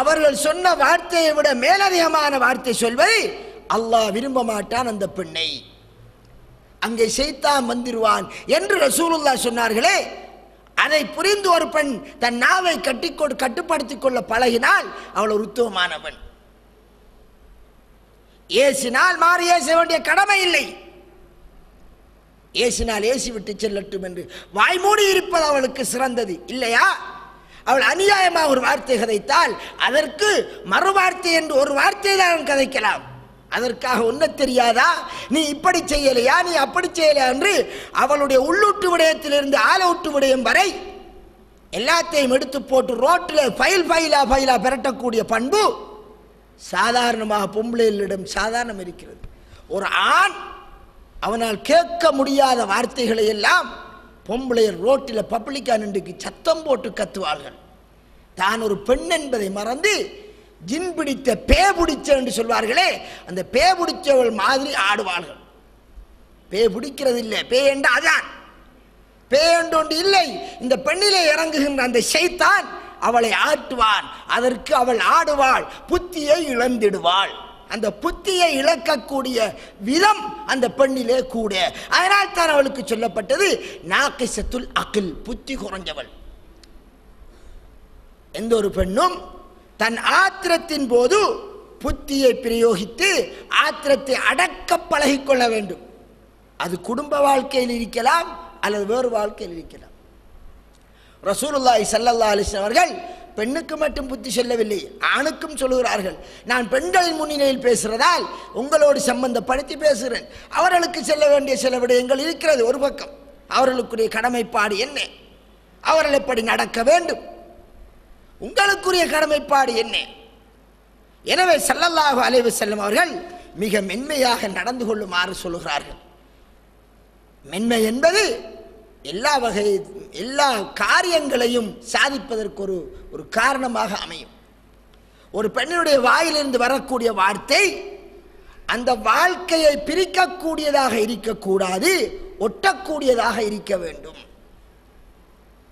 அவர்கள் சொன்ன வார்த்தையை விட மேலதிகமான வார்த்தை சொல்வதை அல்லாஹ் விரும்ப மாட்டான். அந்த பெண்ணை அங்கே ஷைத்தான் வந்துருவான் என்று ரசூலுல்லாஹ் சொன்னார்களே, அதை புரிந்து ஒரு பெண் தன் நாவை கட்டுப்படுத்திக் கொள்ள பழகினால் அவள் ஒரு உத்தமமானவன். ஏசினால் மாறி ஏச வேண்டிய கடமை இல்லை. ஏசினால் ஏசி விட்டு செல்லட்டும் என்று வாய்மூடி இருப்பது அவளுக்கு சிறந்தது இல்லையா? அவள் அநியாயமாக ஒரு வார்த்தை கதைத்தால் அதற்கு மறு வார்த்தை என்று ஒரு வார்த்தை தான் கதைக்கலாம். அதற்காக ஒன்ன தெரியாதா, நீ இப்படி செய்யலையா, நீ அப்படி செய்யலையா என்று அவளுடைய உள்ளூட்டு விடயத்திலிருந்து ஆலவுட்டு விடயம் வரை எல்லாத்தையும் எடுத்து போட்டு ரோட்டில் ஃபைலா பெரட்டக்கூடிய பண்பு சாதாரணமாக பொம்பளைகளிடம் சாதாரணம் இருக்கிறது. ஒரு ஆண் அவனால் கேட்க முடியாத வார்த்தைகளை எல்லாம் பொம்பளையர் ரோட்டில் பப்ளிக்கா நின்று சத்தம் போட்டு கத்துவார்கள். தான் ஒரு பெண் என்பதை மறந்து ஜின் பிடித்த பே பிடிச்ச என்று சொல்வார்களே, அந்த பே பிடிச்சவள் மாதிரி ஆடுவார்கள். பே பிடிக்கிறது இல்லை, பே என்று அதான், பே என்று இல்லை. இந்த பெண்ணிலே இறங்குகின்ற அந்த ஷைத்தான் அவளை ஆட்டுவான், அதற்கு அவள் ஆடுவாள், புத்தியை இழந்திடுவாள். அந்த புத்தியை இழக்கக்கூடிய விதம் அந்த பெண்ணிலே கூட. அதனால் தான் அவளுக்கு சொல்லப்பட்டது நாகிசத்துல் அகில், புத்தி குறைஞ்சவள். எந்த ஒரு பெண்ணும் தன் ஆத்திரத்தின் போது புத்தியை பிரயோகித்து ஆத்திரத்தை அடக்க பழகிக்கொள்ள வேண்டும். அது குடும்ப வாழ்க்கையில் இருக்கலாம் அல்லது வேறு வாழ்க்கையில் இருக்கலாம். ரசூலுல்லாஹி ஸல்லல்லாஹு அலைஹி வஸல்லம் அவர்கள் பெண்ணுக்கு மட்டும் புத்தி சொல்லவில்லை, ஆணுக்கும் சொல்லுகிறார்கள். நான் பெண்களின் முன்னிலையில் பேசுறதால் உங்களோடு சம்பந்தப்படுத்தி பேசுகிறேன். அவர்களுக்கு செல்ல வேண்டிய சில விடயங்கள் இருக்கிறது. ஒரு பக்கம் அவர்களுக்குரிய கடமைப்பாடு என்ன, அவர்கள் எப்படி நடக்க வேண்டும், உங்களுக்குரிய கடமைப்பாடு என்ன. எனவே ஸல்லல்லாஹு அலைஹி வஸல்லம் அவர்கள் மிக மென்மையாக நடந்து கொள்ளுமாறு சொல்லுகிறார்கள். மென்மை என்பது எல்லா காரியங்களையும் சாதிப்பதற்கு ஒரு காரணமாக அமையும். ஒரு பெண்ணுடைய வாயிலிருந்து வரக்கூடிய வார்த்தை அந்த வாழ்க்கையை பிரிக்கக்கூடியதாக இருக்கக்கூடாது, ஒட்டக்கூடியதாக இருக்க வேண்டும்.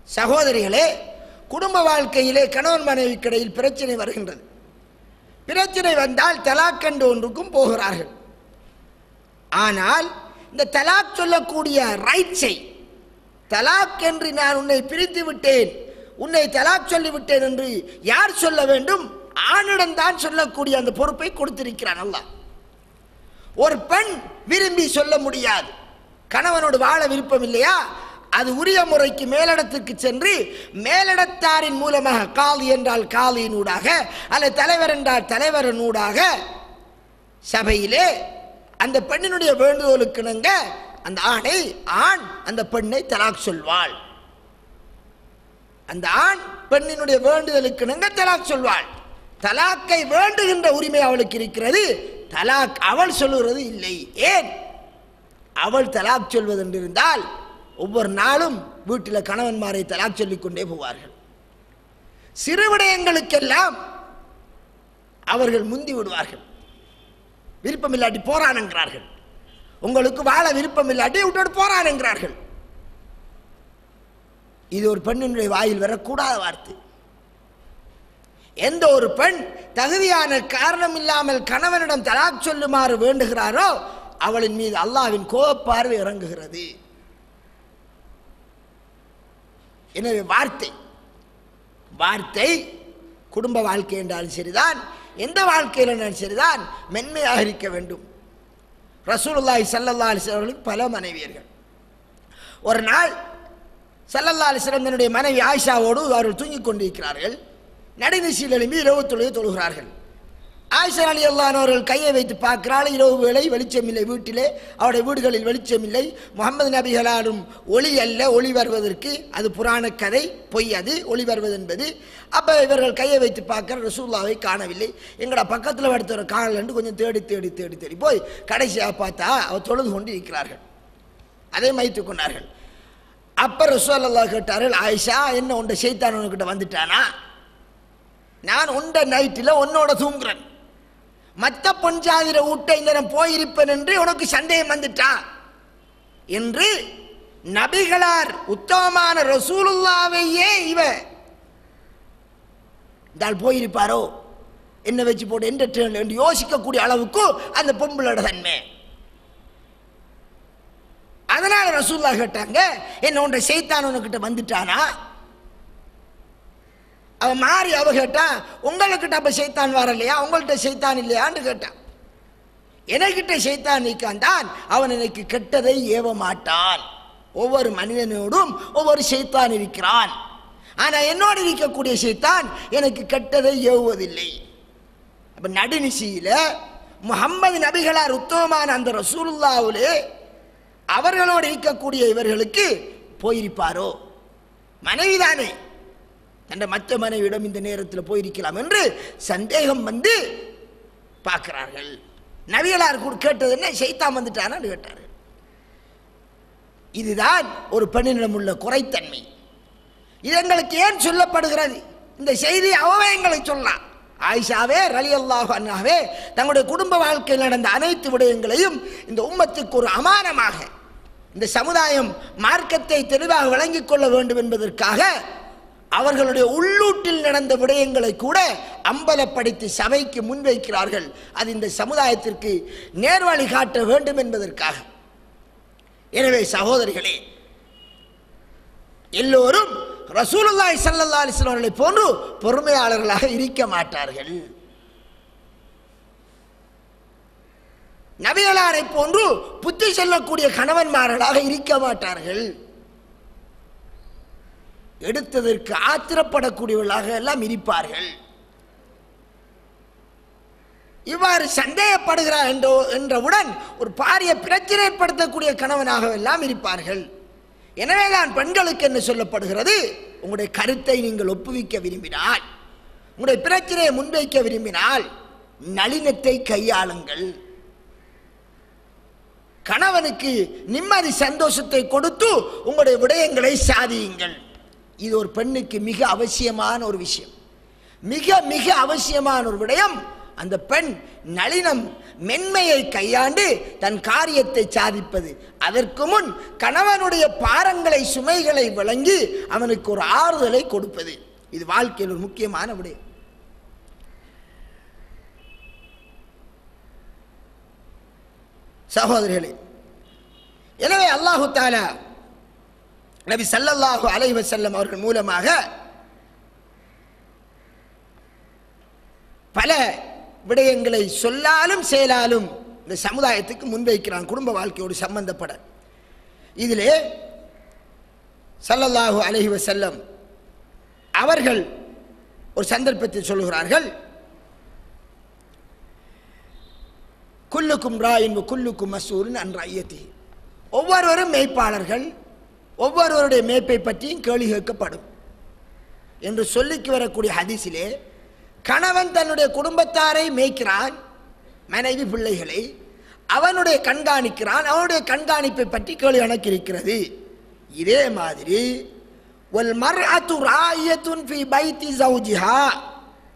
சகோதரிகளே, குடும்ப வாழ்க்கையிலே கணவன் மனைவிக்கிடையில் பிரச்சனை வருகின்றது. பிரச்சனை வந்தால் தலாக் என்று ஒன்றுக்கும் போகிறார்கள். ஆனால் இந்த தலாக் சொல்லக்கூடிய ரைட்ஸை, தலாக் என்று நான் உன்னை பிரித்து விட்டேன், உன்னை தலாக் சொல்லிவிட்டேன் என்று யார் சொல்ல வேண்டும்? ஆணிடம் தான் சொல்லக்கூடிய அந்த பொறுப்பை கொடுத்திருக்கிறான் அல்லாஹ். ஒரு பெண் விரும்பி சொல்ல முடியாது. கணவனோடு வாழ விருப்பம் இல்லையா, அது உரிய முறைக்கு மேலிடத்திற்கு சென்று மேலிடத்தாரின் மூலமாக, காலி என்றால் காலியினூடாக, அல்லது தலைவர் என்றால் தலைவரனூடாக சபையிலே அந்த பெண்ணினுடைய வேண்டுதலுக்கு இணங்க அந்த ஆண் அந்த பெண்ணை தலாக் சொல்வாள். அந்த ஆண் பெண்ணினுடைய வேண்டுதலுக்கு இணங்க தலாக் சொல்வாள். தலாக்கை வேண்டுகின்ற உரிமை அவளுக்கு இருக்கிறது, தலாக் அவள் சொல்லுகிறது இல்லை. ஏன்? அவள் தலாக் சொல்வது என்றிருந்தால் ஒவ்வொரு நாளும் வீட்டில் கணவன்மாரை தலாக் சொல்லிக் கொண்டே போவார்கள். சிறு விடயங்களுக்கெல்லாம் அவர்கள் முந்தி விடுவார்கள். விருப்பம் இல்லாட்டி போரான் என்கிறார்கள். உங்களுக்கு வாழ விருப்பம் இல்லாட்டி விட்டு போரான் என்கிறார்கள். இது ஒரு பெண்ணினுடைய வாயில் வரக்கூடாத வார்த்தை. எந்த ஒரு பெண் தகுதியான காரணம் இல்லாமல் கணவனிடம் தலாக் சொல்லுமாறு வேண்டுகிறாரோ அவளின் மீது அல்லாஹ்வின் கோபப்பார்வை இறங்குகிறது. எனவே வார்த்தை குடும்ப வாழ்க்கை என்றாலும் சரிதான், எந்த வாழ்க்கையில் என்றாலும் சரிதான், மென்மையாக இருக்க வேண்டும். ரசூலுல்லாஹி ஸல்லல்லாஹு அலைஹி வஸல்லம் பல மனைவியர்கள். ஒரு நாள் ஸல்லல்லாஹு அலைஹி வஸல்லம் தன்னுடைய மனைவி ஆயிஷாவோடு அவர்கள் தூங்கிக் கொண்டிருக்கிறார்கள். நடுநிசையில் எழும்பி இரவு தொழுகை தொழுகிறார்கள். ஆயிஷா ரலியல்லாஹு அன்ஹா அவர்கள் கையை வைத்து பார்க்கிறாள். இரவு வேளை வெளிச்சமில்லை, வீட்டிலே அவருடைய வீடுகளில் வெளிச்சமில்லை. முகமது நபிகளாலும் ஒளி அல்ல, ஒளி வருவதற்கு அது புராண கதை, பொய், அது ஒளி வருவது என்பது. அப்போ இவர்கள் கையை வைத்து பார்க்கிற ரசூலுல்லாஹை காணவில்லை. எங்களோட பக்கத்தில் அடுத்தவர் காணல் என்று கொஞ்சம் தேடி தேடி தேடி தேடி போய் கடைசியாக பார்த்தா அவர் தொழுது கொண்டு இருக்கிறார்கள். அதை மைத்து கொண்டார்கள். அப்போ ரசூலுல்லாஹ் கேட்டார்கள், ஆயிஷா, என்ன உண்ட ஷைத்தான் உன்கிட்ட வந்துட்டானா? நான் உண்ட நைட்டில் உன்னோட தூங்குறேன், மற்ற பொஞ்சாதிர ஊட்ட இந்த நான் போயிருப்பேன் என்று உனக்கு சந்தேகம் வந்துட்டா என்று நபிகளார் உத்தமமான ரசூலுல்லாவையே இவள் போயிருப்பாரோ என்ன வச்சு போட்டு என்டர்டெயின் என்று யோசிக்கக்கூடிய அளவுக்கு அந்த பொம்பளோட தன்மை. அதனால ரசூலுல்லாஹ் கேட்டாங்க, என்ன உண்ட ஷைத்தான் உனக்கிட்ட வந்துட்டானா? அவன் மாறி அவ கேட்டா, உங்கள்கிட்ட அப்ப ஷைத்தான் வரலையா, உங்கள்கிட்ட ஷைத்தான் இல்லையான்னு கேட்டான். எனக்கிட்ட ஷைத்தான் நீக்காந்தான், அவன் எனக்கு கெட்டதை ஏவ மாட்டான். ஒவ்வொரு மனிதனோடும் ஒவ்வொரு ஷைத்தான் இருக்கிறான். ஆனா என்னோடு இருக்கக்கூடிய ஷைத்தான் எனக்கு கெட்டதை ஏவுவதில்லை. அப்ப நடுநிசையில முஹம்மது நபிகளார் உத்தமமான அந்த ரசூலுல்லாஹ்வுலே அவர்களோடு இருக்கக்கூடிய இவர்களுக்கு போயிருப்பாரோ? மனைவிதானே, தன் மற்ற மனைவியிடம் இந்த நேரத்தில் போயிருக்கலாம் என்று சந்தேகம் வந்து பார்க்கிறார்கள். நபிகளார் கேட்டது என்ன, ஷைத்தான் வந்துட்டானான்னு கேட்டார்கள். இதுதான் ஒரு பெண்ணிடம் உள்ள குறைத்தன்மை. இது எங்களுக்கு ஏன் சொல்லப்படுகிறது? இந்த செய்தி அவவே எங்களை சொல்லலாம். ஆயிஷாவே ரலியல்லாஹு அன்ஹாவே தங்களுடைய குடும்ப வாழ்க்கையில் நடந்த அனைத்து விடயங்களையும் இந்த உம்மத்துக்கு ஒரு அமானமாக, இந்த சமுதாயம் மார்க்கத்தை தெளிவாக விளங்கிக் கொள்ள வேண்டும் என்பதற்காக அவர்களுடைய உள்ளூட்டில் நடந்த விடயங்களை கூட அம்பலப்படுத்தி சபைக்கு முன்வைக்கிறார்கள். அது இந்த சமுதாயத்திற்கு நேர்வழி காட்ட வேண்டும் என்பதற்காக. எனவே சகோதரிகளே, எல்லோரும் ரசூலுல்லாஹி ஸல்லல்லாஹு அலைஹி வஸல்லம் அவர்களை போன்று பொறுமையாளர்களாக இருக்க மாட்டார்கள். நபிகளாரை போன்று புத்தி சொல்லக்கூடிய கணவன்மார்களாக இருக்க மாட்டார்கள். எடுத்ததற்கு ஆத்திரப்படக்கூடியவர்களாக எல்லாம் இருப்பார்கள். இவ்வாறு சந்தேகப்படுகிறார் என்றவுடன் ஒரு பாரிய பிரச்சனை ஏற்படுத்தக்கூடிய கணவனாக எல்லாம் இருப்பார்கள். எனவேதான் பெண்களுக்கு என்ன சொல்லப்படுகிறது, உங்களுடைய கருத்தை நீங்கள் ஒப்புவிக்க விரும்பினால், உங்களுடைய பிரச்சனையை முன்வைக்க விரும்பினால் நளினத்தை கையாளுங்கள். கணவனுக்கு நிம்மதி சந்தோஷத்தை கொடுத்து உங்களுடைய விடயங்களை சாதியுங்கள். இது ஒரு பெண்ணுக்கு மிக அவசியமான ஒரு விஷயம், மிக மிக அவசியமான ஒரு விடயம். அந்த பெண் நளினம் மென்மையை கையாண்டு தன் காரியத்தை சாதிப்பது. அதற்கு முன் கணவனுடைய பாரங்களை சுமைகளை வழங்கி அவனுக்கு ஒரு ஆறுதலை கொடுப்பது. இது வாழ்க்கையில் ஒரு முக்கியமான விடயம். சகோதரர்களே, எனவே அல்லாஹு தஆலா நபி ஸல்லல்லாஹு அலைஹி வஸல்லம் அவர்கள் மூலமாக பல விடயங்களை சொல்லாலும் செயலாலும் இந்த சமுதாயத்துக்கு முன்வைக்கிறான், குடும்ப வாழ்க்கையோடு சம்பந்தப்பட. இதிலே ஸல்லல்லாஹு அலைஹி வஸல்லம் அவர்கள் ஒரு சந்தர்ப்பத்தில் சொல்கிறார்கள், குல்லுக்கும் ராயின் குல்லுக்கும் மஸ்ஊலுன் அன் ரஅய்யத்திஹி. ஒவ்வொருவரும் மேய்ப்பாளர்கள், ஒவ்வொருவருடைய மேய்ப்பை பற்றியும் கேள்வி கேட்கப்படும் என்று சொல்லிக்கு வரக்கூடிய ஹதீஸிலே கணவன் தன்னுடைய குடும்பத்தாரை மேய்க்கிறான், மனைவி பிள்ளைகளை அவனுடைய கண்காணிக்கிறான், அவனுடைய கண்காணிப்பை பற்றி கேள்வி கணக்கு இருக்கிறது. இதே மாதிரி வல் மர்அத்து ராயியத்துன் ஃபீ பைத்தி ஜௌஜிஹா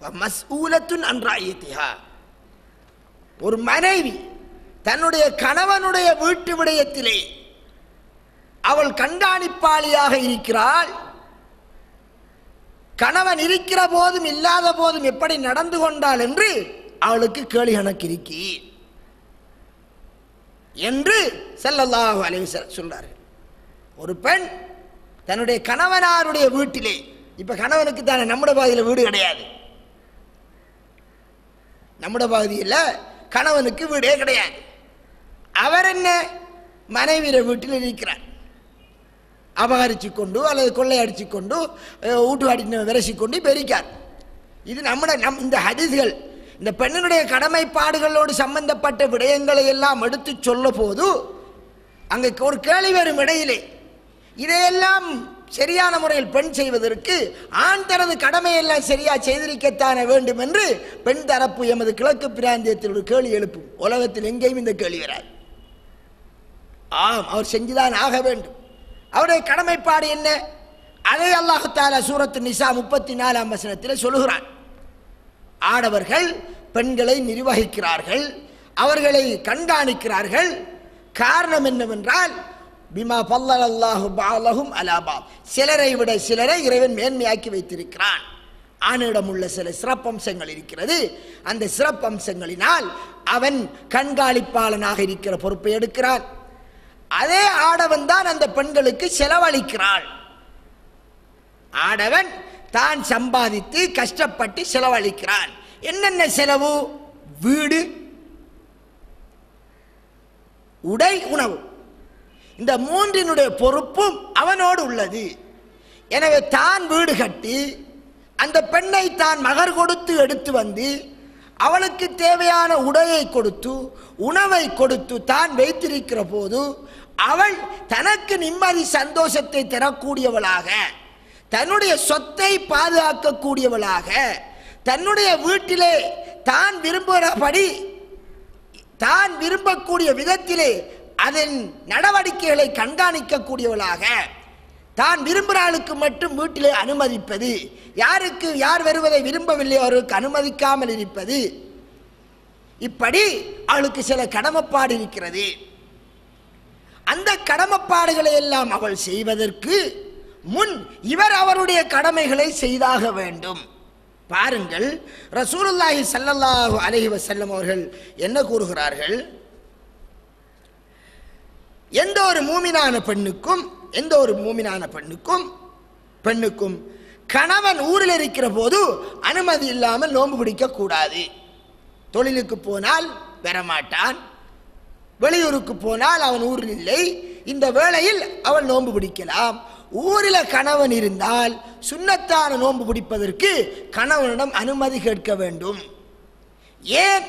வ மஸ்ஊலத்துன் அன் ரஅய்யத்திஹா. ஒரு மனைவி தன்னுடைய கணவனுடைய வீட்டு விடயத்திலே அவள் கண்காணிப்பாளியாக இருக்கிறாள். கணவன் இருக்கிற போதும் இல்லாத போதும் எப்படி நடந்து கொண்டாள் என்று அவளுக்கு கேள்வி கணக்கு இருக்கி என்று ஸல்லல்லாஹு அலைஹி வஸல்லம் சொல்றார்கள். ஒரு பெண் தன்னுடைய கணவனாருடைய வீட்டிலே, இப்ப கணவனுக்கு தானே நம்முடைய பகுதியில் வீடு கிடையாது, நம்முடைய பகுதியில் கணவனுக்கு வீடே கிடையாது. அவர் என்ன மனைவிய வீட்டில் இருக்கிறார். அபகரித்து கொண்டு அல்லது கொள்ளையடிச்சு கொண்டு ஊட்டுவாடி விரசி கொண்டு பெரிக்கார். இது இந்த ஹதீஸ்கள் இந்த பெண்ணினுடைய கடமைப்பாடுகளோடு சம்பந்தப்பட்ட விடயங்களை எல்லாம் எடுத்து சொல்ல போது அங்கே ஒரு கேள்வி வரும் இடையிலே. இதையெல்லாம் சரியான முறையில் பெண் செய்வதற்கு ஆண் தனது கடமையெல்லாம் சரியா செய்திருக்கத்தானே வேண்டும் என்று பெண் தரப்பு எமது கிழக்கு பிராந்தியத்தில் ஒரு கேள்வி எழுப்பும். உலகத்தில் எங்கேயும் இந்த கேள்வி வராது. ஆம், அவர் செஞ்சுதான் ஆக வேண்டும். அவருடைய கடமைப்பாடு என்ன? அதை அல்லாஹ் தஆலா சூரத்து நிசா 34ஆம் வசனத்தில் சொல்லுகிறான். ஆடவர்கள் பெண்களை நிர்வகிக்கிறார்கள், அவர்களை கண்காணிக்கிறார்கள். காரணம் என்னவென்றால் பிமா ஃபல்லல்லாஹு பஅலஹும் அலா பஅத், சிலரை விட சிலரை இறைவன் மேன்மையாக்கி வைத்திருக்கிறான். ஆணிடம் உள்ள சில சிறப்பம்சங்கள் இருக்கிறது. அந்த சிறப்பம்சங்களினால் அவன் கண்காணிப்பாளனாக இருக்கிற பொறுப்பை எடுக்கிறான். அதே ஆடவன் தான் அந்த பெண்களுக்கு செலவழிக்கிறாள். ஆடவன் தான் சம்பாதித்து கஷ்டப்பட்டு செலவழிக்கிறான். என்னென்ன செலவு? வீடு, உடை, உணவு. இந்த மூன்றினுடைய பொறுப்பும் அவனோடு உள்ளது. எனவே தான் வீடு கட்டி அந்த பெண்ணை தான் மகர் கொடுத்து எடுத்து வந்து அவளுக்கு தேவையான உடையை கொடுத்து உணவை கொடுத்து தான் வைத்திருக்கிற போது அவள் தனக்கு நிம்மதி சந்தோஷத்தை தரக்கூடியவளாக, தன்னுடைய சொத்தை பாதுகாக்கக்கூடியவளாக, தன்னுடைய வீட்டிலே தான் விரும்புகிறபடி தான் விரும்பக்கூடிய விதத்திலே அதன் நடவடிக்கைகளை கண்காணிக்கக்கூடியவளாக, தான் விரும்புகிறாளுக்கு மட்டும் வீட்டிலே அனுமதிப்பது, யாருக்கு யார் வருவதை விரும்பவில்லையோ அவருக்கு அனுமதிக்காமல் இருப்பது, இப்படி அவளுக்கு சில கடமைப்பாடு இருக்கிறது. அந்த கடமைப்பாடுகளை எல்லாம் அவள் செய்வதற்கு முன் இவர் அவருடைய கடமைகளை செய்தாக வேண்டும். பாருங்கள், ரசூலுல்லாஹி ஸல்லல்லாஹு அலைஹி வஸல்லம் அவர்கள் என்ன கூறுகிறார்கள்? எந்த ஒரு மூமினான பெண்ணுக்கும் கணவன் ஊரில் இருக்கிற போது அனுமதி இல்லாமல் நோன்பு பிடிக்க கூடாது. தொழிலுக்கு போனால் வரமாட்டான், வெளியூருக்கு போனால் அவன் ஊரில் இல்லை, இந்த வேளையில் அவள் நோன்பு பிடிக்கலாம். ஊரில் கணவன் இருந்தால் சுன்னத்தான நோன்பு பிடிப்பதற்கு கணவனிடம் அனுமதி கேட்க வேண்டும். ஏன்?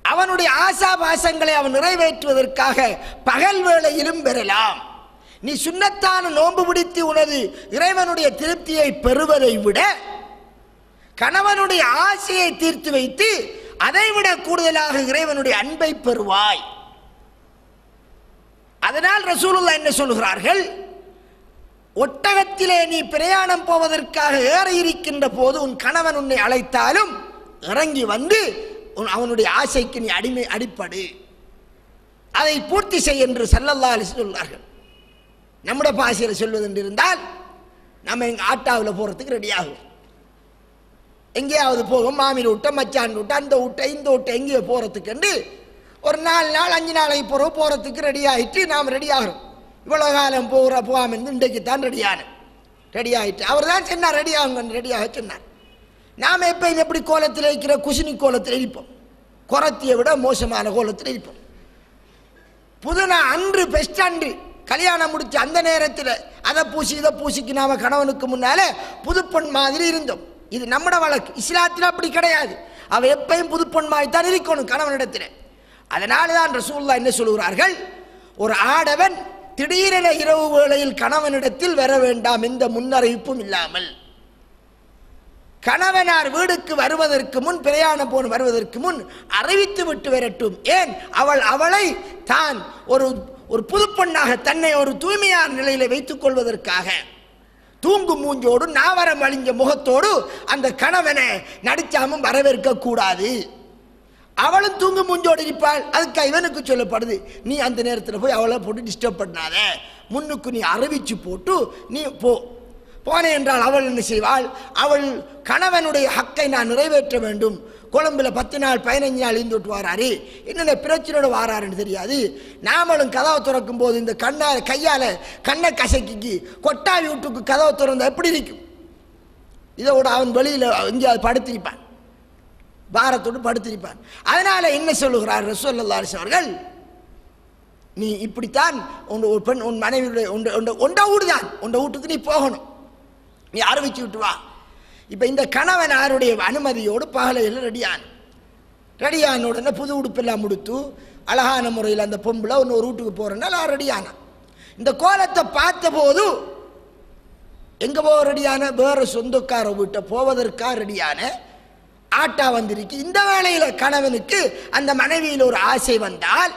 அவனுடைய ஆசாபாசங்களை அவன் நிறைவேற்றுவதற்காக பகல் வேளையிலும் பெறலாம். நீ சுன்னத்தான நோன்பு பிடித்து உனது இறைவனுடைய திருப்தியை பெறுவதை விட கணவனுடைய ஆசையை தீர்த்து வைத்து அதைவிட கூடுதலாக இறைவனுடைய அன்பை பெறுவாய். அதனால் ரசூலுல்லாஹ் என்ன சொல்கிறார்கள்? ஒட்டகத்திலே நீ பிரயாணம் போவதற்காக ஏற இருக்கின்ற போது உன் கணவன் உன்னை அழைத்தாலும் இறங்கி வந்து அவனுடைய ஆசைக்கு நீ அடிப்படு, அதை பூர்த்தி செய் என்று ஸல்லல்லாஹு அலைஹி வஸல்லம் சொல்கிறார்கள். நம்முடைய பாஷையில் சொல்வதென்று இருந்தால் நம்ம எங்கள் ஆட்டாவில் போகிறதுக்கு ரெடியாகும். எங்கேயாவது போகும், மாமியில் விட்ட மச்சான் விட்ட அந்த விட்ட இந்த விட்ட எங்கேயோ போகிறதுக்கு என்று ஒரு 4 நாள் 5 நாளைக்கு போகிறதுக்கு ரெடி ஆகிட்டு நாம் ரெடி ஆகிறோம். இவ்வளோ காலம் போகாமல் இருந்து இன்றைக்கு தான் ரெடி ஆகிட்டு அவர் தான் சொன்னார் ரெடி ஆகுங்க, ரெடியாக சொன்னார். நாம் எப்பயும் எப்படி கோலத்தில் இருக்கிற குசினி கோலத்தில் இருப்போம், குறத்தியை விட மோசமான கோலத்தில் இருப்போம். புதுனா அன்று பெஸ்ட் அன்று கல்யாணம் முடிச்சு அந்த நேரத்தில் அதை பூசி இதை பூசிக்கு நாம் கணவனுக்கு முன்னாலே புதுப்பொன் மாதிரி இருந்தோம். இது நம்மட வழக்கு. இஸ்லாத்தில் அப்படி கிடையாது. அவ எப்பயும் புதுப்பொன் மாதிரி தான் இருக்கணும் கணவனிடத்தில். அதனால தான் ரசூலுல்லாஹ் என்ன சொல்கிறார்கள்? ஒரு ஆடவன் திடீரென இரவு வேளையில் கணவனிடத்தில் வர வேண்டாம், எந்த முன்னறிவிப்பும் இல்லாமல். கணவனார் வீடுக்கு வருவதற்கு முன், பிரயாணம் போன வருவதற்கு முன் அறிவித்து விட்டு வரட்டும். ஏன்? அவளை தான் ஒரு புதுப்பெண்ணாக தன்னை ஒரு தூய்மையான நிலையில வைத்துக் கொள்வதற்காக தூங்கும் மூஞ்சோடு நாவரம் அழிஞ்ச முகத்தோடு அந்த கணவனை நடிச்சாமும் வரவேற்க கூடாது. அவளும் தூங்கு மூஞ்சோடு இருப்பாள். அதுக்கு இவனுக்கு சொல்லப்படுது, நீ அந்த நேரத்தில் போய் அவளை போட்டு டிஸ்டர்ப் பண்ணாத, முன்னுக்கு நீ அறிவிச்சு போட்டு நீ போனே என்றால் அவள் என்ன செய்வாள்? அவள் கணவனுடைய ஹக்கை நான் நிறைவேற்ற வேண்டும். கொழும்புல 10 நாள் 15 நாள் இருந்துட்டு வாராரு, என்னென்ன பிரச்சனையோடு வாராருன்னு தெரியாது. நாமளும் கதவை திறக்கும் போது இந்த கையால் கண்ணை கசக்கிக்கு கொட்டாவி வீட்டுக்கு கதவை திறந்தா எப்படி இருக்கும்? இதோட அவன் வெளியில் எங்கேயாவது படுத்திருப்பான், பாரத்தோடு படுத்திருப்பான். அதனால என்ன சொல்லுகிறார் ரசூலுல்லாஹி அலைஹி அவர்கள்? நீ இப்படித்தான் ஒரு பெண் உன் மனைவியுடைய ஒண்ட வீடு தான், உண்ட வீட்டுக்கு நீ போகணும், நீ அறிவிச்சு விட்டு வா. இப்போ இந்த கணவன் யாருடைய அனுமதியோடு பகலையில் ரெடியான உடனே புது உடுப்பெல்லாம் முடித்து அழகான முறையில் அந்த பொம்பளை ஒரு வீட்டுக்கு போகிறனால ரெடியான இந்த கோலத்தை பார்த்த போது எங்கே போக ரெடியான வேறு சொந்தக்கார வீட்டை போவதற்காக ரெடியான ஆட்டா வந்திருக்கு. இந்த வேளையில் கணவனுக்கு அந்த மனைவியில் ஒரு ஆசை வந்தால்,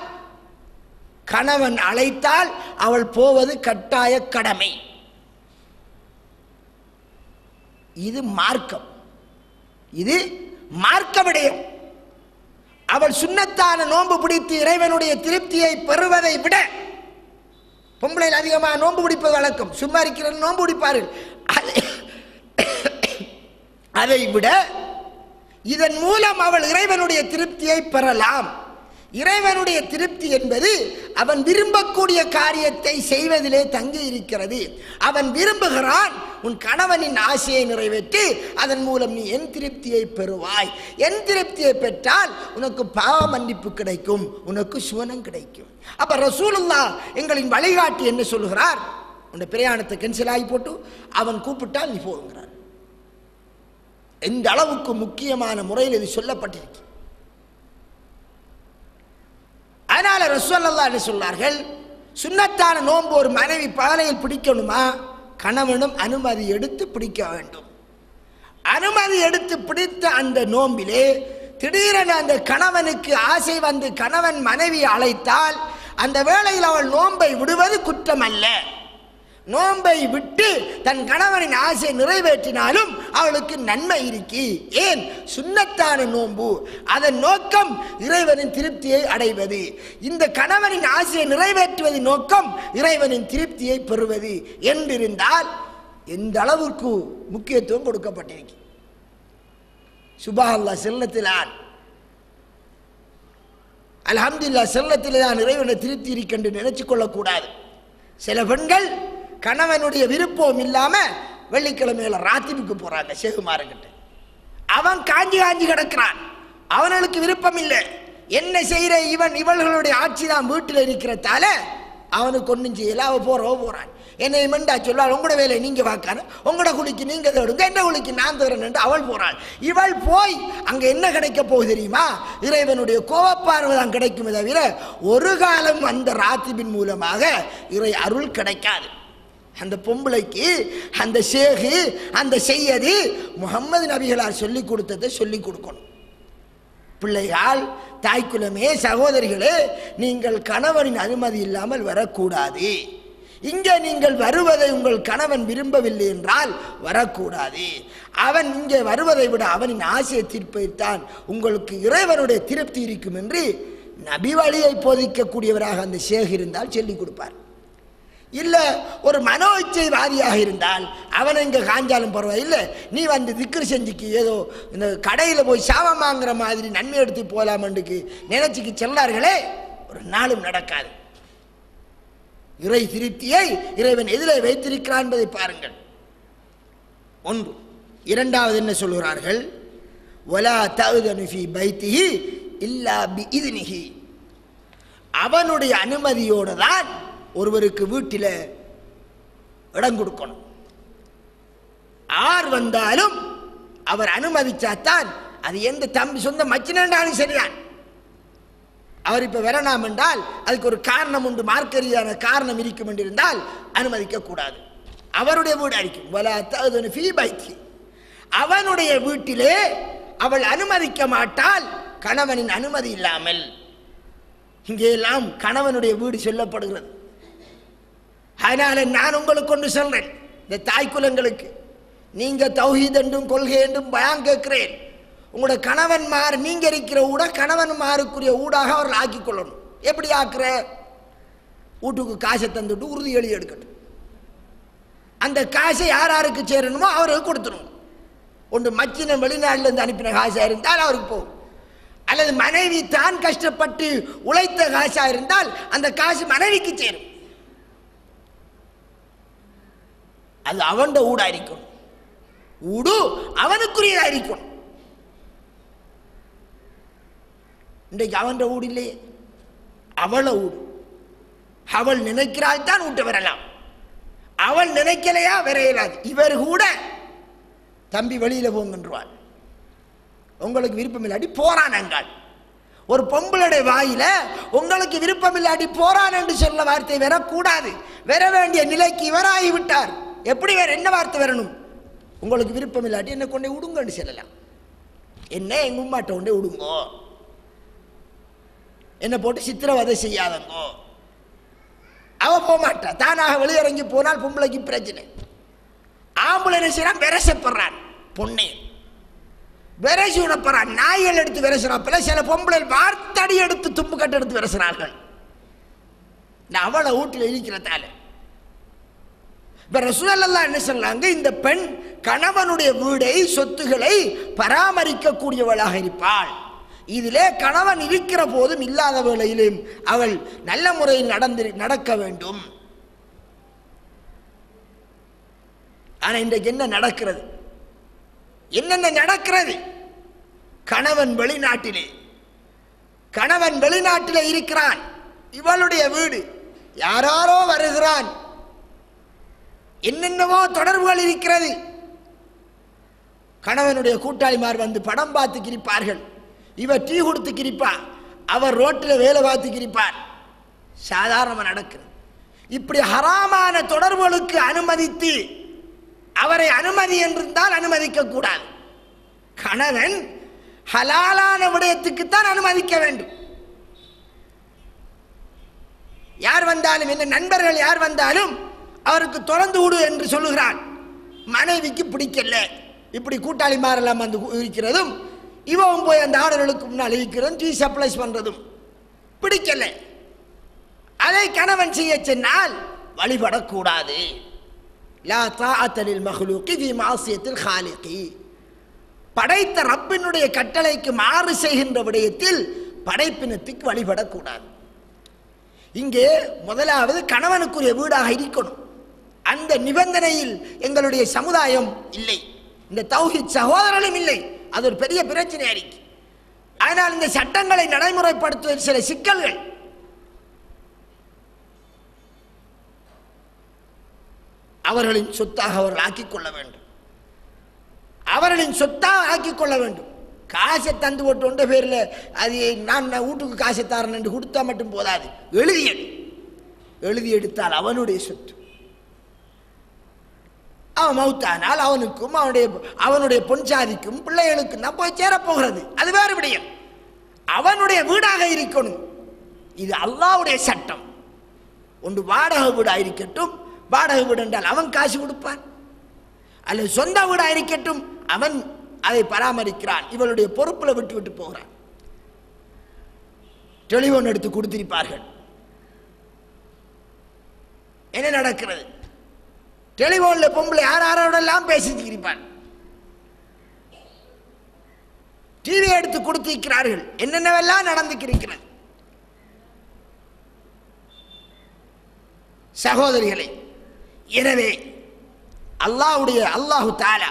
கணவன் அழைத்தால் அவள் போவது கட்டாய கடமை. இது மார்க்கம், இது மார்க்க விடயம். அவள் சுன்னத்தான நோன்பு பிடித்து இறைவனுடைய திருப்தியை பெறுவதை விட, பொம்பளையில் அதிகமாக நோன்பு பிடிப்பது வழக்கம், சும்மா இருக்கிற நோன்பு பிடிப்பார்கள், அதை விட இதன் மூலம் அவள் இறைவனுடைய திருப்தியை பெறலாம். இறைவனுடைய திருப்தி என்பது அவன் விரும்பக்கூடிய காரியத்தை செய்வதிலே தங்கி இருக்கிறது. அவன் விரும்புகிறான் உன் கணவனின் ஆசையை நிறைவேற்றி அதன் மூலம் நீ என் திருப்தியை பெறுவாய். என் திருப்தியை பெற்றால் உனக்கு பாவ மன்னிப்பு கிடைக்கும், உனக்கு சுவனம் கிடைக்கும். அப்ப ரசூலுல்லாஹ் எங்களின் வழிகாட்டி என்ன சொல்லுகிறார்? உன் பிரயாணத்தை கேன்சல் ஆகி போட்டு அவன் கூப்பிட்டால் நீ போகிறார். எந்த அளவுக்கு முக்கியமான முறையில் இது சொல்லப்பட்டிருக்கு. அதனால ரசூலுல்லாஹ் என்ன சொன்னார்கள்? சுன்னத்தான நோன்பு ஒரு மனைவி பகலையில் பிடிக்கணுமா, கணவனும் அனுமதி எடுத்து பிடிக்க வேண்டும். அனுமதி எடுத்து பிடித்த அந்த நோம்பிலே திடீரென அந்த கணவனுக்கு ஆசை வந்து கணவன் மனைவி அழைத்தால் அந்த வேளையில் அவள் நோன்பை விடுவது குற்றம் அல்ல. நோன்பை விட்டு தன் கணவனின் ஆசை நிறைவேற்றினாலும் அவளுக்கு நன்மை இருக்கு. ஏன்? சுன்னத்தான நோன்பு, அதன் நோக்கம் இறைவனின் திருப்தியை அடைவது. இந்த கணவனின் ஆசையை நிறைவேற்றுவதின் நோக்கம் இறைவனின் திருப்தியை பெறுவது என்றிருந்தால் எந்த அளவுக்கு முக்கியத்துவம் கொடுக்கப்பட்டிருக்கு. சுப்ஹானல்லாஹ், செல்லத்திலான் அல்ஹம்துலில்லாஹ், செல்லத்தில்தான் இறைவனை திருப்தி இருக்கின்ற நினைச்சு கொள்ளக்கூடாது. சில பெண்கள் கணவனுடைய விருப்பம் இல்லாம வெள்ளிக்கிழமையில ராத்திரிக்கு போறாங்க சேகுமாரங்கிட்ட. அவன் காஞ்சி கிடக்கிறான், அவனுக்கு விருப்பம் இல்லை. என்ன செய்யற இவர்களுடைய ஆட்சி தான் வீட்டில் இருக்கிறதால அவனுக்கு ஒன்றும் செய்யல. அவ போறான். என்னை மெண்டா சொல்லால் உங்களோட வேலை நீங்க வாக்கான, உங்களோட குளிக்கு நீங்க தேடுங்க, என்ன குளிக்கு நான் தரேன் என்று அவள் போறாள். இவள் போய் அங்க என்ன கிடைக்க போகுது தெரியுமா? இறைவனுடைய கோபப்பார்வை தான் கிடைக்குமே தவிர ஒரு காலம் அந்த ராத்திபின் மூலமாக இறை அருள் கிடைக்காது. அந்த பொம்பளைக்கு அந்த ஷேகு அந்த செய்யது முகம்மது நபிகளார் சொல்லிக் கொடுத்ததை சொல்லிக் கொடுக்கணும். பிள்ளையால், தாய்க்குலமே, சகோதரிகளே, நீங்கள் கணவனின் அனுமதி இல்லாமல் வரக்கூடாது. இங்கே நீங்கள் வருவதை உங்கள் கணவன் விரும்பவில்லை என்றால் வரக்கூடாது. அவன் இங்கே வருவதை விட அவனின் ஆசையை தீர்ப்பைத்தான் உங்களுக்கு இறைவனுடைய திருப்தி இருக்கும் என்று நபி வழியை போதிக்கக்கூடியவராக அந்த ஷேக் இருந்தால் சொல்லிக் கொடுப்பார். இல்லை ஒரு மனோ இச்சைவாதியாக இருந்தால் அவனை இங்கே காஞ்சாலும் பரவாயில்லை, நீ வந்து திக்ரு செஞ்சுக்கு ஏதோ இந்த கடையில் போய் சாபம் வாங்குற மாதிரி நன்மை எடுத்து போகலாமன்றுக்கு நினைச்சுக்கு செல்லார்களே, ஒரு நாளும் நடக்காது. இறை திருப்தியை இறைவன் எதில் வைத்திருக்கிறான் என்பதை பாருங்கள். ஒன்று. இரண்டாவது என்ன சொல்கிறார்கள்? வலா தஅதனு ஃபீ பைத்திஹி இல்லா பிஇذنஹி, அவனுடைய அனுமதியோடு தான் ஒருவருக்கு வீட்டில் இடம் கொடுக்கணும். ஆர் வந்தாலும் அவர் அனுமதிச்சாத்தான். அது எந்த தம்பி சொந்த மச்சினாலும் சரிதான். அவர் இப்ப வரலாம் என்றால் அதுக்கு ஒரு காரணம் உண்டு, மார்க்கரீதியான காரணம் இருக்கும் என்றிருந்தால் அனுமதிக்க கூடாது. அவருடைய வீடு அடிக்கும். வலா தஅதனு ஃபீ பைத்தி, அவனுடைய வீட்டிலே அவள் அனுமதிக்க மாட்டாள் கணவனின் அனுமதி இல்லாமல். இங்கே எல்லாம் கணவனுடைய வீடு சொல்லப்படுகிறது. அதனால நான் உங்களுக்கு ஒன்று சொல்றேன், இந்த தாய்க்குலங்களுக்கு, நீங்க தௌஹீத் என்றும் கொள்கை என்றும் பயான் கேட்கிறேன். உங்களோட கணவன்மார் நீங்க இருக்கிற ஊட கணவன்மாருக்குரிய ஊடாக அவர்கள் ஆக்கிக் கொள்ளணும். எப்படி ஆக்குற? வீட்டுக்கு காசை தந்துட்டு உறுதி எழுதி எடுக்கட்டும். அந்த காசை யார் யாருக்கு சேரணுமோ அவருக்கு கொடுத்துருங்க. ஒன்று மச்சின வெளிநாட்டில் இருந்து அனுப்பின காசாக இருந்தால் அவருக்கு போகும், அல்லது மனைவி தான் கஷ்டப்பட்டு உழைத்த காசா இருந்தால் அந்த காசு மனைவிக்கு சேரும். அது அவன் ஊடா இருக்கும், ஊடு அவனுக்குரியதா இருக்கும். இன்றைக்கு அவன் வீடு இல்லையே, அவளை வீடு. அவள் நினைக்கிறாள் தான் வீட்டை வரலாம், அவள் நினைக்கலையா வரையலாது. இவர் கூட தம்பி வெளியில போங்கன்றாள், உங்களுக்கு விருப்பம் இல்லாட்டி போறானங்கள். ஒரு பொம்பளுடைய வாயில உங்களுக்கு விருப்பம் இல்லாட்டி போறான் என்று சொல்ல வார்த்தை வரக்கூடாது. வர வேண்டிய நிலைக்கு இவராகிவிட்டார். எப்படி வேற என்ன வார்த்தை வரணும்? உங்களுக்கு விருப்பம் இல்லாட்டி என்ன கொண்டே விடுங்கன்னு சொல்லலாம். என்ன எங்க உம்மாட்ட கொண்டே விடுங்கோ, என்ன போட்டு சித்திரவதை செய்யாதங்கோ. அவ போக மாட்டா, தானாக வெளியிறங்கி போனால் பொம்பளைக்கு பிரச்சனை. ஆம்பளை என்ன செய்யறான்? விரசப்படுறான், பொண்ணே விரசி உணப்படுறான். நாய்கள் எடுத்து விரசுறாப்பல சில பொம்பளை வார்த்தடி எடுத்து தும்பு கட்டு எடுத்து விரசுறார்கள். நான் அவளை வீட்டில் இருக்கிறதால இப்ப ரசூலுல்லாஹ் என்ன சொன்னாங்க? இந்த பெண் கணவனுடைய வீடை சொத்துக்களை பராமரிக்க கூடியவளாக இருப்பாள். இதிலே கணவன் இருக்கிற போதும் இல்லாத வேளையிலும் அவள் நல்ல முறையில் நடக்க வேண்டும். ஆனா இன்றைக்கு என்ன நடக்கிறது? என்னென்ன நடக்கிறது? கணவன் வெளிநாட்டிலே இருக்கிறான், இவளுடைய வீடு, யாரோ வருகிறான், என்னென்னவோ தொடர்புகள் இருக்கிறது. கணவனுடைய கூட்டாளிமார் வந்து படம் பார்த்து கிரிப்பார்கள், இவர் டீ கொடுத்து கிரிப்பார், அவர் ரோட்டில் வேலை பார்த்து கிரிப்பார். சாதாரணமாக நடக்கிறது. இப்படி ஹராமான தொடர்புகளுக்கு அனுமதித்து அவரை அனுமதி என்றிருந்தால் அனுமதிக்க கூடாது. கணவன் ஹலாலான விடயத்துக்குத்தான் அனுமதிக்க வேண்டும். யார் வந்தாலும், என்ன நண்பர்கள் யார் வந்தாலும் அவருக்கு தொடர்ந்து விடு என்று சொல்லுகிறான். மனைவிக்கு பிடிக்கல, இப்படி கூட்டாளிமாரெல்லாம் வந்து இருக்கிறதும் இவன் போய் அந்த ஆர்டர்களுக்கு முன்னால் இருக்கிறதும் டீ சப்ளைஸ் பண்றதும் பிடிக்கல. அதை கணவன் செய்ய சொன்னால் வழிபடக்கூடாது. லா தாஅத லில் மக்லூகி ஃபீ மஅசியத்தில் காலிகி. படைத்த ரப்பினுடைய கட்டளைக்கு மாறு செய்கின்ற விடயத்தில் படைப்பினத்துக்கு வழிபடக்கூடாது. இங்கே முதலாவது கணவனுக்குரிய வீடாக இருக்கணும். அந்த நிபந்தனையில் எங்களுடைய சமுதாயம் இல்லை, இந்த தௌஹீத் சகோதரர்களும் இல்லை. அது ஒரு பெரிய பிரச்சனை அறிக்கை. ஆனால் இந்த சட்டங்களை நடைமுறைப்படுத்துவதில் சில சிக்கல்கள். அவர்களின் சொத்தாக அவர்கள் ஆக்கிக் கொள்ள வேண்டும், அவர்களின் சொத்தாக ஆக்கிக் கொள்ள வேண்டும். காசை தந்து போட்டு ஒன்ற பேரில் அது நான் வீட்டுக்கு காசை தரேன் என்று கொடுத்தா மட்டும் போதாது, எழுதி எடுத்தால் அவனுடைய சொத்து. அவன் மௌத்தானால் அவனுக்கும் அவனுடைய பொன்சாதிக்கும் பிள்ளைகளுக்கும் தான் போய் சேரப்போகிறது. அது வேறு விடயம். அவனுடைய வீடாக இருக்கணும். இது அல்லாஹ்வுடைய சட்டம். ஒன்று வாடகை வீடாக இருக்கட்டும், வாடகை வீடு என்றால் அவன் காசு கொடுப்பான், அல்லது சொந்த வீடாக இருக்கட்டும் அவன் அதை பராமரிக்கிறான், இவளுடைய பொறுப்பில் விட்டு விட்டு போகிறான். டெலிபோன் எடுத்து கொடுத்திருப்பார்கள். என்ன நடக்கிறது? டெலிபோன்ல பொம்பளை யாரோடெல்லாம் பேசியிருப்பான். டிவி எடுத்து கொடுத்திருக்கிறார்கள். என்னென்னவெல்லாம் நடந்துக்கிறது. சகோதரிகளே, எனவே அல்லாஹு தஆலா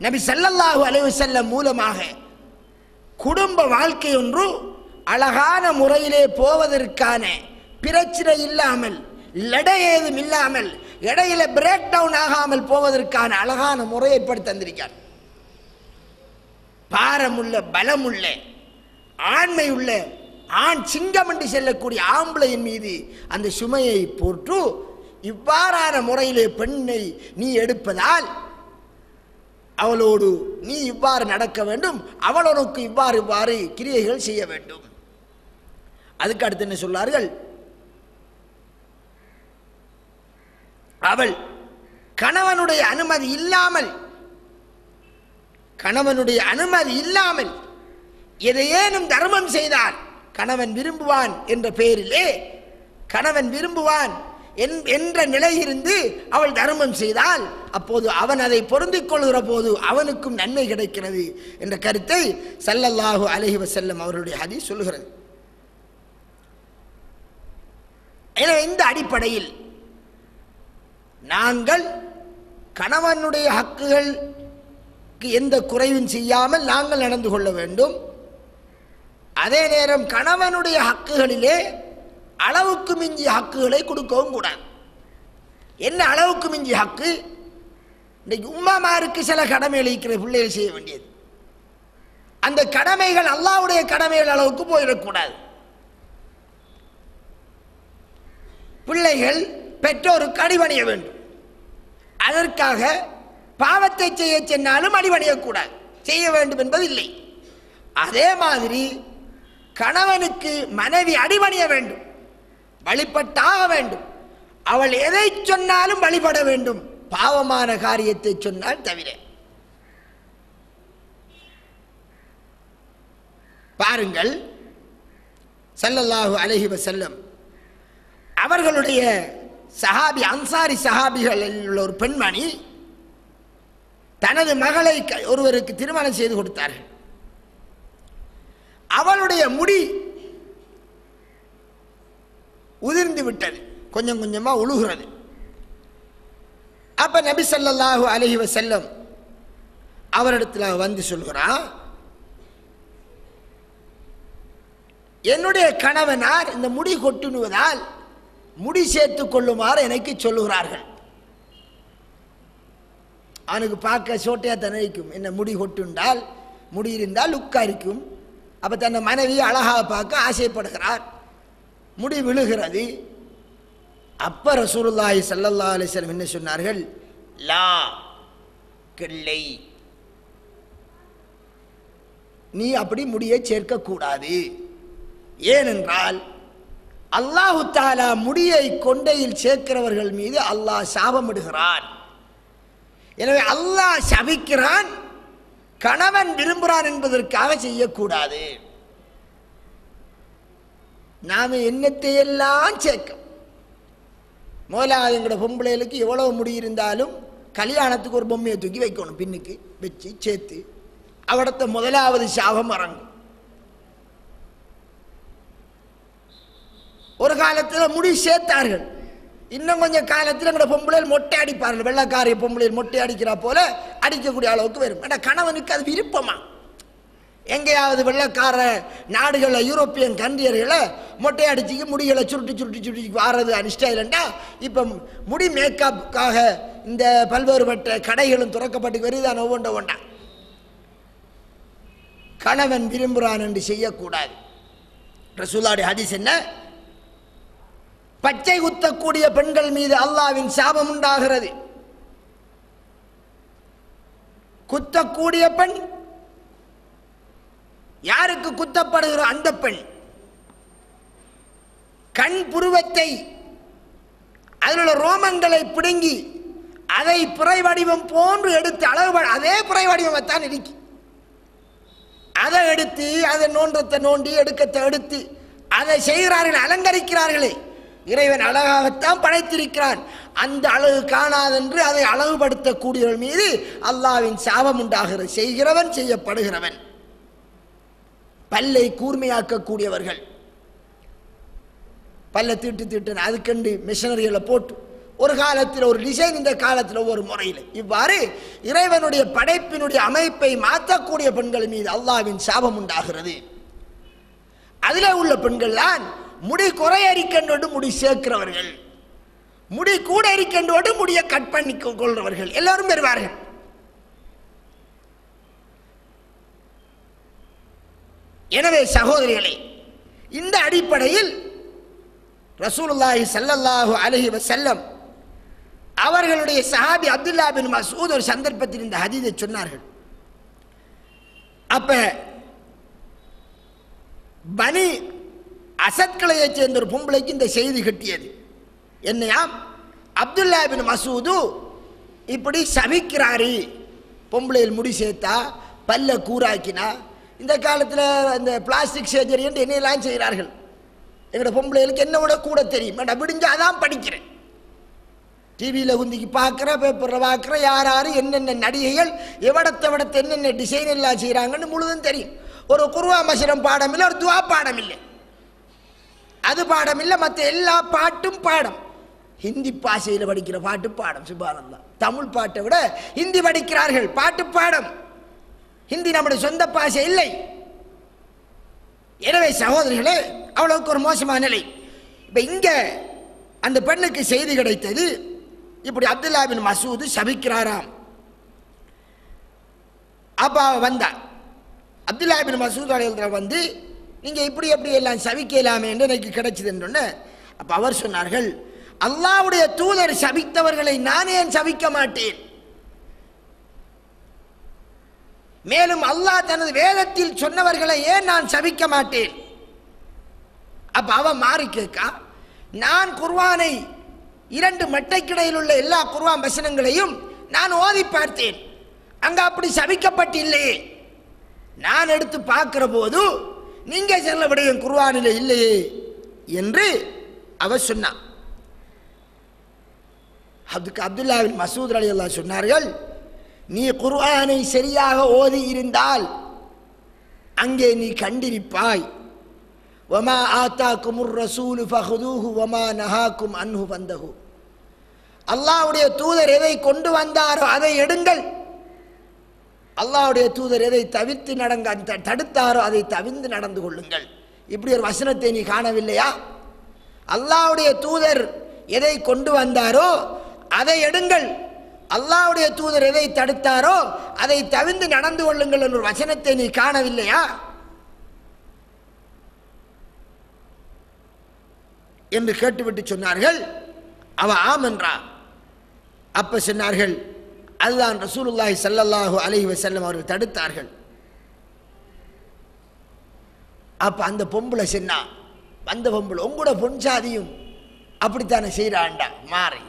நபி ஸல்லல்லாஹு அலைஹி வஸல்லம் மூலமாக குடும்ப வாழ்க்கை ஒன்று அழகான முறையிலே போவதற்கான பிரச்சனை இல்லாமல், லடை ஏதும் இல்லாமல், இடையில பிரேக் டவுன் ஆகாமல் போவதற்கான அழகான முறை ஏற்படுத்தி தந்திருக்கார். பாரமுள்ள, பலமுள்ள, ஆண்மையுள்ள, ஆண் சிங்கம் என்று செல்லக்கூடிய ஆம்பளையின் மீது அந்த சுமையை போட்டு இவ்வாறான முறையிலே பெண்ணை நீ எடுப்பதால் அவளோடு நீ இவ்வாறு நடக்க வேண்டும், அவளுக்கு இவ்வாறு கிரியைகள் செய்ய வேண்டும். அதுக்கு அடுத்து என்ன சொன்னார்கள்? அவள் கணவனுடைய அனுமதி இல்லாமல் எதையேனும் தர்மம் செய்தால் கணவன் விரும்புவான் என்ற பெயரிலே, கணவன் விரும்புவான் என்ற நிலையிலிருந்து அவள் தர்மம் செய்தால் அப்போது அவன் அதை பொருந்திக் கொள்கிற போது அவனுக்கும் நன்மை கிடைக்கிறது என்ற கருத்தை ஸல்லல்லாஹு அலைஹி வஸல்லம் அவருடைய ஹதீஸ் சொல்கிறது. எனவே இந்த அடிப்படையில் நாங்கள் கணவனுடைய ஹக்குகளுக்கு எந்த குறைவும் செய்யாமல் நாங்கள் நடந்து கொள்ள வேண்டும். அதே நேரம் கணவனுடைய ஹக்குகளிலே அளவுக்கு மிஞ்சிய ஹக்குகளை கொடுக்கவும் கூடாது. என்ன அளவுக்கு மிஞ்சிய ஹக்கு? இன்றைக்கு உம்மாமாருக்கு சில கடமைகள் இருக்கிற பிள்ளைகள் செய்ய வேண்டியது, அந்த கடமைகள் அல்லாஹ்வுடைய கடமைகள் அளவுக்கு போயிடக்கூடாது. பிள்ளைகள் பெற்றோருக்கு அடிபணிய வேண்டும். அதற்காக பாவத்தை செய்ய சென்னாலும் அடிபணியக்கூடாது, செய்ய வேண்டும் என்பது இல்லை. அதே மாதிரி கணவனுக்கு மனைவி அடிபணிய வேண்டும், வழிபட்டாக வேண்டும். அவள் எதை சொன்னாலும் வழிபட வேண்டும், பாவமான காரியத்தை சொன்னால் தவிர. பாருங்கள், ஸல்லல்லாஹு அலைஹி வஸல்லம் அவர்களுடைய சஹாபி, அன்சாரி சஹாபிகளில் உள்ள ஒரு பெண்மணி தனது மகளை ஒருவருக்கு திருமணம் செய்து கொடுத்தார்கள். அவளுடைய முடி உதிர்ந்து விட்டது, கொஞ்சம் கொஞ்சமா உழுகிறது. அப்ப நபி ஸல்லல்லாஹு அலைஹி வஸல்லம் அவரிடத்துல வந்து சொல்கிறான், என்னுடைய கணவனார் இந்த முடி கொட்டுவதால் முடி சேர்த்து கொள்ளுமாறு எனக்கு சொல்லுகிறார்கள். அவனுக்கு பார்க்க சோட்டையா தானே இருக்கும், என்ன முடி கொட்டுண்டால், முடி இருந்தால் லுக்கா இருக்கும். அப்ப தன்னை மனைவி அழகாக பார்க்க ஆசைப்படுகிறார், முடி விழுகிறது. அப்ப ரசூலுல்லாஹி ஸல்லல்லாஹு அலைஹி வஸல்லம் என்ன சொன்னார்கள்? லா, கிள்ளை, நீ அப்படி முடியை சேர்க்க கூடாது. ஏனென்றால் அல்லாஹு தஆலா முடியை கொண்டையில் சேர்க்கிறவர்கள் மீது அல்லாஹ் சாபமிடுகிறான். எனவே அல்லாஹ் சபிக்கிறான், கணவன் விரும்புகிறான் என்பதற்காக செய்யக்கூடாது. நாம என்னத்தை எல்லாம் சேர்க்க, முதலாவது எங்களோட பொம்பளைகளுக்கு எவ்வளவு முடி இருந்தாலும் கல்யாணத்துக்கு ஒரு பொம்மையை தூக்கி வைக்கணும், பின்னுக்கு வச்சு சேர்த்து அவடத்த முதலாவது சாபம் இறங்கும். ஒரு காலத்தில் முடி சேர்த்தார்கள், இன்னும் கொஞ்சம் காலத்தில் எங்களோட பொம்பளையில் மொட்டை அடிப்பார்கள். வெள்ளக்காரிய பொம்பளையில் மொட்டை அடிக்கிறா போல அடிக்கக்கூடிய அளவுக்கு வரும். ஏன்னா கணவனுக்கு அது விருப்பமா? எங்கேயாவது வெள்ளக்கார நாடுகளில், யூரோப்பியன் கண்ட்ரியர்களை மொட்டை அடிச்சுக்கு முடிகளை சுருட்டி சுருட்டி சுருட்டி வாரது அனிஷ்டம் இல்லைண்டா. இப்போ முடி மேக்கப்புக்காக இந்த பல்வேறுபட்ட கடைகளும் துறக்கப்பட்டு வருதான் ஒவ்வொன்றா. கணவன் விரும்புகிறான் என்று செய்யக்கூடாது. ரசூலுல்லாஹி ஹதீஸ் என்ன? பச்சை குத்தக்கூடிய பெண்கள் மீது அல்லாஹ்வின் சாபம் உண்டாகிறது. குத்தக்கூடிய பெண், யாருக்கு குத்தப்படுகிற அந்த பெண் கண் புருவத்தை, அதில் உள்ள ரோமங்களை பிடுங்கி அதை பிறை வடிவம் போன்று எடுத்து அளவு, அதே பிறை வடிவமைத்தான் இருக்கு, அதை எடுத்து அதை நோன்றத்தை நோண்டி எடுக்கத்தை எடுத்து அதை செய்கிறார்கள், அலங்கரிக்கிறார்களே. இறைவன் அழகாகத்தான் படைத்திருக்கிறான், அந்த அழகு காணாதென்று அதை அழகுபடுத்தக்கூடியவர்கள் மீது அல்லாஹ்வின் சாபம் உண்டாகிறது. செய்கிறவன், செய்யப்படுகிறவன். பல்லை கூர்மையாக்கக்கூடியவர்கள், பல்லை தீட்டு தீட்டு அதுக்கண்டு மிஷனரிகளை போட்டு ஒரு காலத்தில் ஒரு டிசைன், இந்த காலத்தில் ஒவ்வொரு முறையில், இவ்வாறு இறைவனுடைய படைப்பினுடைய அமைப்பை மாற்றக்கூடிய பெண்கள் மீது அல்லாஹ்வின் சாபம் உண்டாகிறது. அதில் உள்ள பெண்கள் தான் முடி குறைய இருக்கின்றோடு முடி சேர்க்கிறவர்கள், முடி கூட இருக்கின்றோடு முடியை கட் பண்ணி கொள்றவர்கள் எல்லாரும் பெறுவார்கள். எனவே சகோதரிகளே, இந்த அடிப்படையில் ரசூலுல்லாஹி ஸல்லல்லாஹு அலைஹி வஸல்லம் அவர்களுடைய சஹாபி அப்துல்லா பின் மஸ்ஊத் ஒரு சந்தர்ப்பத்தில் இந்த ஹதீஸை சொன்னார்கள். அப்ப பனி அசத்களையை சேர்ந்த ஒரு பொம்பளைக்கு இந்த செய்தி கட்டியது. என்னையாம், அப்துல்லா பின் மஸ்ஊது இப்படி சபிக்கிறாரு, பொம்பளையில் முடி சேர்த்தா, பல்ல கூராக்கினா. இந்த காலத்தில் இந்த பிளாஸ்டிக் சர்ஜரி என்று என்னெல்லாம் செய்கிறார்கள். எங்களோட பொம்பளைகளுக்கு என்ன விட கூட தெரியும், நான் விடிஞ்சாதான் படிக்கிறேன். டிவியில் குந்திக்கு பார்க்குற, பேப்பரில் பார்க்குற, யார் யார் என்னென்ன நடிகைகள் எவடத்தை என்னென்ன டிசைன் எல்லாம் செய்கிறாங்கன்னு முழுதும் தெரியும். ஒரு குர்ஆ மஸ்ரம் பாடம் இல்லை, ஒரு துவா பாடம் இல்லை, அது பாடம் இல்லை. மற்ற எல்லா பாட்டும் பாடம். ஹிந்தி பாஷையில் படிக்கிற பாட்டு பாடம், சுப்ஹானல்லாஹ். தமிழ் பாட்டை விட ஹிந்தி படிக்கிறார்கள், பாட்டு பாடம். ஹிந்தி நம்முடைய சொந்த பாஷை இல்லை. எனவே சகோதரிகளே, அவ்வளவுக்கு ஒரு மோசமான நிலை. இப்போ இங்கே அந்த பெண்ணுக்கு செய்தி கிடைத்தது, இப்படி அப்துல்லா பின் மசூத் சபிக்கிறாராம். அப்போ வந்தா அப்துல்லா பின் மசூத் அலைஹிஸ்ஸலாம் வந்து நீங்கள் இப்படி எப்படி எல்லாம் சபிக்கலாமே என்று எனக்கு கிடைச்சதுன்னு. அப்போ அவர் சொன்னார்கள், அல்லாஹ்வுடைய தூதர் சபித்தவர்களை நான் ஏன் சபிக்க மாட்டேன்? மேலும் அல்லாஹ் தனது வேதத்தில் சொன்னவர்களை ஏன் நான் சபிக்க மாட்டேன்? அப்ப அவன் மாறி கேட்கா, நான் குர்ஆனை 2 மட்டைக்கிடையில் உள்ள எல்லா குர்ஆன் வசனங்களையும் நான் ஓதி பார்த்தேன், அங்க அப்படி சபிக்கப்பட்டில்லையே. நான் எடுத்து பார்க்கிற போது நீங்க சொல்ல விடயம் குர்ஆனில் இல்லையே என்று அவர் சொன்னான். அதுக்கு அப்துல்லா பின் மசூத் ரலியல்லாஹு சொன்னார்கள், நீ குர்ஆனை சரியாக ஓதி இருந்தால் அங்கே நீ கண்டிருப்பாய். வமா ஆதாக்குமுர் ரசூலு ஃபஹுதூஹு வமா நஹாக்கும் அன்ஹு ஃபந்தஹு. அல்லாஹ்வுடைய தூதர் எதை கொண்டு வந்தாரோ அதை எடுங்கள், அல்லாஹ்வுடைய தூதர் எதை தடுத்தாரோ அதை தவிர்த்து நடந்து கொள்ளுங்கள். இப்படி ஒரு வசனத்தை நீ காணவில்லையா? அல்லாஹ்வுடைய தூதர் எதை கொண்டு வந்தாரோ அதை எடுங்கள், அல்லாஹ்வுடைய தூதர் எதை தடுத்தாரோ அதை தவிர்த்து நடந்து கொள்ளுங்கள் என்ற ஒரு வசனத்தை நீ காணவில்லையா என்று கேட்டுவிட்டு சொன்னார்கள். அவ ஆம் என்றார். அப்ப சொன்னார்கள், அதுதான் ரசூலுல்லாஹி ஸல்லல்லாஹு அலைஹி வஸல்லம் அவர்கள் தடுத்தார்கள். அப்ப அந்த பொம்பளை சொன்னா, அந்த பொம்பளை உங்களோட பொன்சாதியும் அப்படித்தானே செய்யறாண்டா மாறி.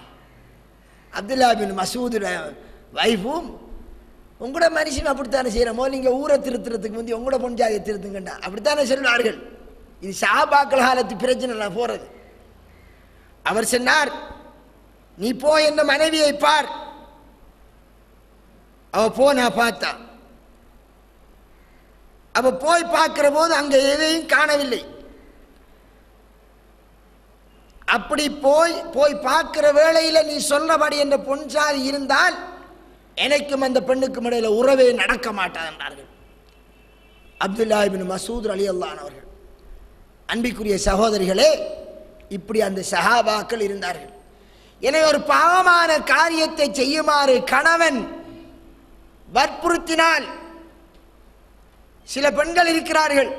அப்துல்லா பின் மசூதுட வைஃபும் உங்களோட மனுஷன் அப்படித்தானே செய்யறமோ, நீங்க ஊரை திருத்துறதுக்கு முந்தி உங்களோட பொன்சாதியை திருத்துங்கண்டா அப்படித்தானே சொல்வார்கள். இது ஷாபாக்கள் காலத்து பிரச்சனை போறது. அவர் சொன்னார், நீ போய் என்ன மனைவியை பார். அவ போனா பார்த்தா, அவ போய் பார்க்கிற போது அங்க எதையும் காணவில்லை. அப்படி போய் பார்க்கிற வேளையில நீ சொல்றபடி என்ற பொன்சாதி இருந்தால் எனக்கும் அந்த பெண்ணுக்கும் இடையில உறவே நடக்க மாட்டாது என்றார்கள் அப்துல்லா இப்னு மசூத் ரலியல்லாஹு அன்ஹு அவர்கள். அன்பிற்குரிய சகோதரிகளே, இப்படி அந்த சஹாபாக்கள் இருந்தார்கள். எனவே ஒரு பாவமான காரியத்தை செய்யுமாறு கணவன் வற்புறுத்தினால், சில பெண்கள் இருக்கிறார்கள்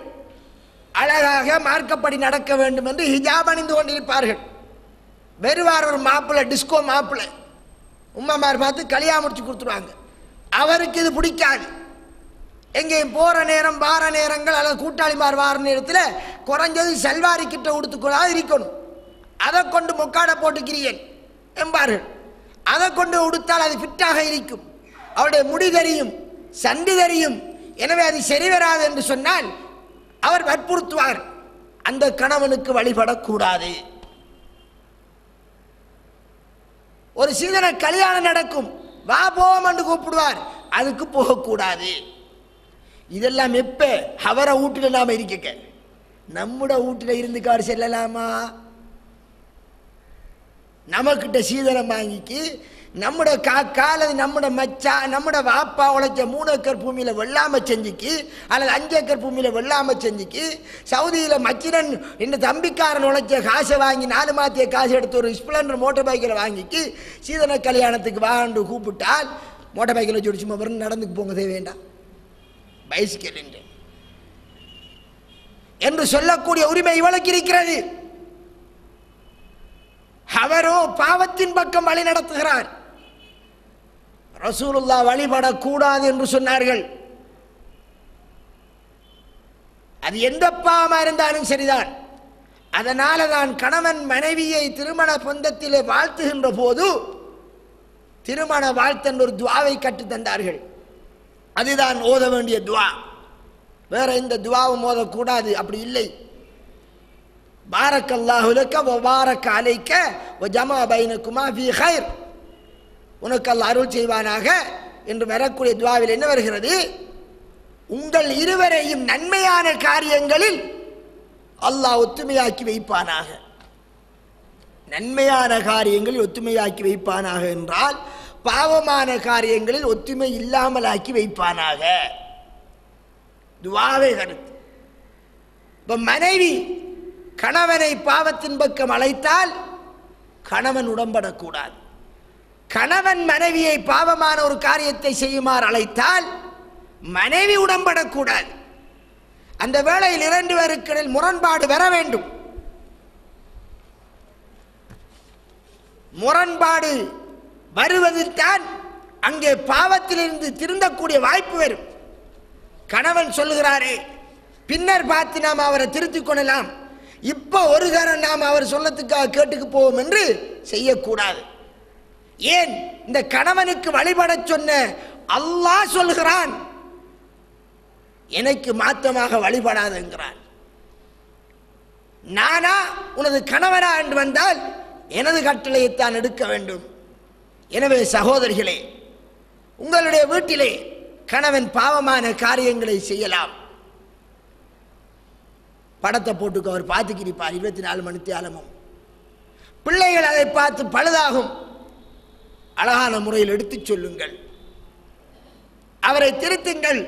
அழகாக மார்க்கப்படி நடக்க வேண்டும் என்று ஹிஜாப் அணிந்து கொண்டிருப்பார்கள். வெறுவார் ஒரு மாப்பிள்ளை, டிஸ்கோ மாப்பிள்ளை, உம்மாமார் பார்த்து கல்யாணம் முடிச்சு கொடுத்துருவாங்க. அவருக்கு இது பிடிக்காது. எங்கேயும் போற நேரம் வார நேரங்கள் அல்லது கூட்டாளிமார் வார நேரத்தில் குறைஞ்சது சல்வாரி கிட்ட உடுத்துக்கொள்ளாது இருக்கணும். அதை கொண்டு மொக்காட போட்டுக்கிறீன் என்பார்கள். அதை கொண்டு உடுத்தால் அது ஃபிட்டாக இருக்கும், அவருடைய முடி தெரியும், சண்டு தெரியும், எனவே அது சரி வராது என்று சொன்னால் அவர் வற்புறுத்துவார். அந்த கணவனுக்கு வழிபடக்கூடாது. ஒரு சீதன கல்யாணம் நடக்கும், வா போவோம் என்று கூப்பிடுவார், அதுக்கு போகக்கூடாது. இதெல்லாம் எப்ப அவரை வீட்டில் நாம இருக்க, நம்முட வீட்டில் இருந்துக்காரு செல்லலாமா? நமக்கிட்ட சீதனம் வாங்கிக்கு நம்முட காக்கா அல்லது நம்முட மச்சா நம்முட வாப்பா உழைச்ச 3 ஏக்கர் பூமியில வெள்ளாம செஞ்சுக்கு அல்லது 5 ஏக்கர் பூமியில வெள்ளாம செஞ்சுக்கு சவுதியில மச்சினன் இந்த தம்பிக்காரன் உழைச்ச காசை வாங்கி 4 மாத்திய காசு எடுத்து ஒரு ஸ்ப்ளெண்டர் மோட்டார் பைக்கில் வாங்கிக்கு சீதன கல்யாணத்துக்கு வாண்டு கூப்பிட்டால் மோட்டார் பைக்கில் வச்சு சும்மா வரும் நடந்துக்கு போங்கதே வேண்டாம், பைசிக்கல் என்று சொல்லக்கூடிய உரிமை இவளுக்கு இருக்கிறது. அவரோ பாவத்தின் பக்கம் வழி நடத்துகிறார். ரசூலுல்லாஹ் வழிபடக்கூடாது என்று சொன்னார்கள். அது எந்த பாவமா இருந்தாலும் சரிதான். அதனால தான் கணவன் மனைவியை திருமண பந்தத்திலே வாழ்த்துகின்ற போது திருமண வாழ்த்தென்ற ஒரு துவாவை கற்றுத் தந்தார்கள். அதுதான் ஓத வேண்டிய துவா. வேற எந்த துவாவும் ஓதக்கூடாது, அப்படி இல்லை. பாரக்கல்லாஹு லக்க வ பாரக்க அலைக்க வ ஜமா பைனகுமா ஃபீ கைர், உனக்கு அல்லாஹ் அருள் செய்வானாக என்று வரக்கூடிய துவாவில் என்ன வருகிறது? உங்கள் இருவரையும் நன்மையான காரியங்களில் அல்லாஹ் ஒத்துமையாக்கி வைப்பானாக. நன்மையான காரியங்களில் ஒத்துமையாக்கி வைப்பானாக என்றால் பாவமான காரியங்களில் ஒத்துமை இல்லாமல் ஆக்கி வைப்பானாக. துவாவே கருத்து. இப்ப மனைவி கணவனை பாவத்தின் பக்கம் அழைத்தால் கணவன் உடம்படக்கூடாது. கணவன் மனைவியை பாவமான ஒரு காரியத்தை செய்யுமாறு அழைத்தால் மனைவி உடம்படக்கூடாது. அந்த வேளையில் 2 பேருக்கிடையில் முரண்பாடு வர வேண்டும். முரண்பாடு வருவதில் தான் அங்கே பாவத்திலிருந்து திருந்தக்கூடிய வாய்ப்பு வரும். கணவன் சொல்லுகிறாரே, பின்னர் பார்த்து நாம் அவரை திருத்திக் கொள்ளலாம், இப்போ ஒரு தரம் நாம் அவர் சொல்லத்துக்காக கேட்டுக்கு போவோம் என்று செய்யக்கூடாது. ஏன்? இந்த கணவனுக்கு வழிபட சொன்ன அல்லாஹ் சொல்லுகிறான், எனக்கு மாற்றமாக வழிபடாதுங்கிறான். நானா உனது கணவனா என்று வந்தால் எனது கட்டளையைத்தான் எடுக்க வேண்டும். எனவே சகோதரிகளே, உங்களுடைய வீட்டிலே கணவன் பாவமான காரியங்களை செய்யலாம். படத்தை போட்டுக்கு அவர் பார்த்துக்கிறிப்பார் 24 மணி நேரமும். பிள்ளைகள் அதை பார்த்து பழுதாகும். அழகான முறையில் எடுத்துச் சொல்லுங்கள், அவரை திருத்துங்கள்,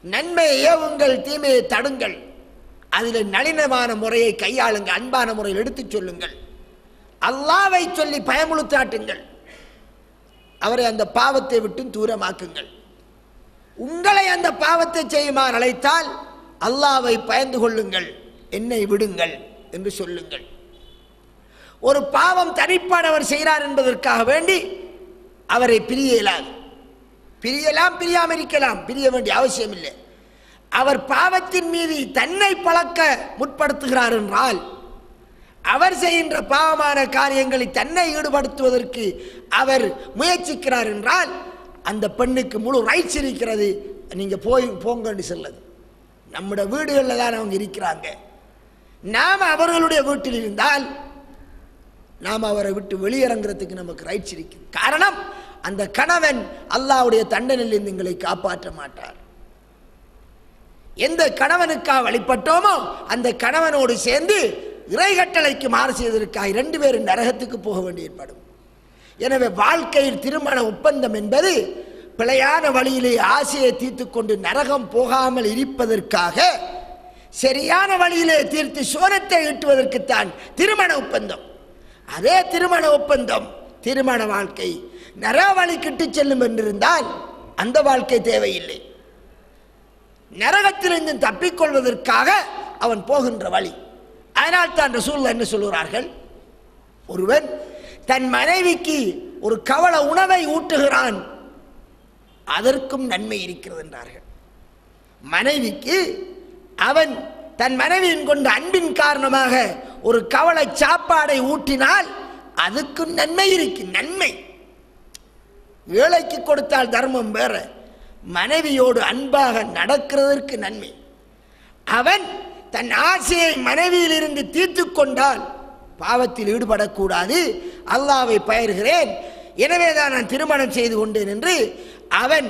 நன்மையை ஏவுங்கள், தீமையை தடுங்கள், அதில் நளினமான முறையை கையாளுங்க, அன்பான முறையில் எடுத்துச் சொல்லுங்கள், அல்லாஹ்வை சொல்லி பயமுறுத்தாட்டுங்கள், அவரை அந்த பாவத்தை விட்டு தூரமாக்குங்கள். உங்களை அந்த பாவத்தை செய்யுமாறு அழைத்தால் அல்லாஹ்வை பயந்து கொள்ளுங்கள், என்னை விடுங்கள் என்று சொல்லுங்கள். ஒரு பாவம் தனிப்படவர் செய்கிறார் என்பதற்காக வேண்டி அவரை பிரிய இயலாது. பிரியலாம், பிரியாமல் இருக்கலாம், பிரிய வேண்டிய அவசியம் இல்லை. அவர் பாவத்தின் மீது தன்னை பழக்க முற்படுத்துகிறார் என்றால், அவர் செய்கின்ற பாவமான காரியங்களை தன்னை ஈடுபடுத்துவதற்கு அவர் முயற்சிக்கிறார் என்றால், அந்த பெண்ணுக்கு முழு ரைட்ஸ் இருக்கிறது. நீங்க போங்கன்னு சொல்லுது. நம்முடைய வீடுகளில் தான் அவங்க இருக்கிறாங்க. நாம் அவர்களுடைய வீட்டில் இருந்தால் நாம் அவரை விட்டு வெளியிறங்கிறதுக்கு நமக்கு ரைட்ஸ் இருக்கு. காரணம், அந்த கணவன் அல்லாஹ்வுடைய தண்டனையிலிருந்து எங்களை காப்பாற்ற மாட்டார். எந்த கணவனுக்காக வழிபட்டோமோ அந்த கணவனோடு சேர்ந்து இறைகட்டளைக்கு மாறு செய்வதற்காக 2 பேரும் நரகத்துக்கு போக வேண்டி ஏற்படும். எனவே வாழ்க்கையில் திருமண ஒப்பந்தம் என்பது பிழையான வழியிலே ஆசையை தீர்த்து கொண்டு நரகம் போகாமல் இருப்பதற்காக சரியான வழியிலே தீர்த்து சோனத்தை ஈட்டுவதற்குத்தான் திருமண ஒப்பந்தம். அதே திருமண ஒப்பந்தம் திருமண வாழ்க்கை நரக வழிக்கிட்டு செல்லும் என்றிருந்தால் அந்த வாழ்க்கை தேவையில்லை. நரகத்திலிருந்து தப்பிக்கொள்வதற்காக அவன் போகின்ற வழி. அதனால் தான் ரசூலுல்லாஹ் என்ன சொல்கிறார்கள், ஒருவன் தன் மனைவிக்கு ஒரு கவள உணவை ஊட்டுகிறான், அதற்கும் நன்மை இருக்கிறது என்றார்கள். மனைவிக்கு அவன் தன் மனைவியின் கொண்ட அன்பின் காரணமாக ஒரு கவளை சாப்பாடை ஊட்டினால் அதுக்கும் நன்மை இருக்கு. நன்மை ஏழைக்கு கொடுத்தால் தர்மம் வேற, மனைவியோடு அன்பாக நடக்கிறதற்கு நன்மை. அவன் தன் ஆசையை மனைவியில் இருந்து தீர்த்து கொண்டால் பாவத்தில் ஈடுபடக்கூடாது, அல்லாஹ்வை பயிர்கிறேன், எனவேதான் நான் திருமணம் செய்து கொண்டேன் என்று அவன்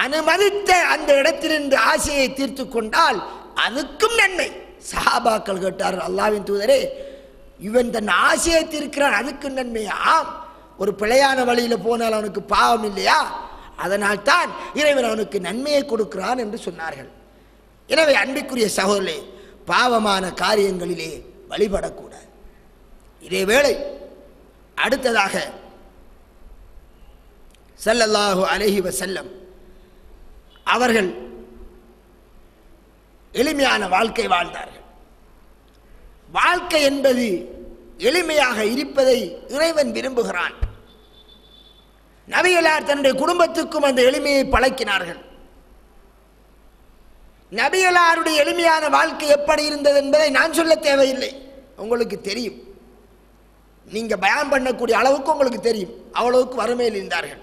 அனுமதித்த அந்த இடத்திலிருந்து ஆசையை தீர்த்து கொண்டால் அதுக்கும் நன்மை. சஹாபாக்கள் கேட்டார், அல்லாஹ்வின் தூதரே, இவன் தன் ஆசையை தீர்க்கிறான், அதுக்கு நன்மை? ஆம், ஒரு பிழையான வழியில் போனால் அவனுக்கு பாவம் இல்லையா, அதனால் தான் இறைவன் அவனுக்கு நன்மையை கொடுக்கிறான் என்று சொன்னார்கள். எனவே அன்பிற்குரிய சகோதரர்களே, பாவமான காரியங்களிலே வழிபடக்கூடாது. இதேவேளை அடுத்ததாக ஸல்லல்லாஹு அலைஹி வஸல்லம் அவர்கள் எளிமையான வாழ்க்கை வாழ்ந்தார்கள். வாழ்க்கை என்பது எளிமையாக இருப்பதை இறைவன் விரும்புகிறான். நபிகளார் தன்னுடைய குடும்பத்துக்கும் அந்த எளிமையை பழக்கினார்கள். நபிகளாருடைய எளிமையான வாழ்க்கை எப்படி இருந்தது என்பதை நான் சொல்ல தேவையில்லை, உங்களுக்கு தெரியும். நீங்க பயான் பண்ணக்கூடிய அளவுக்கு உங்களுக்கு தெரியும், அவ்வளவுக்கு வறுமையில் இருந்தார்கள்.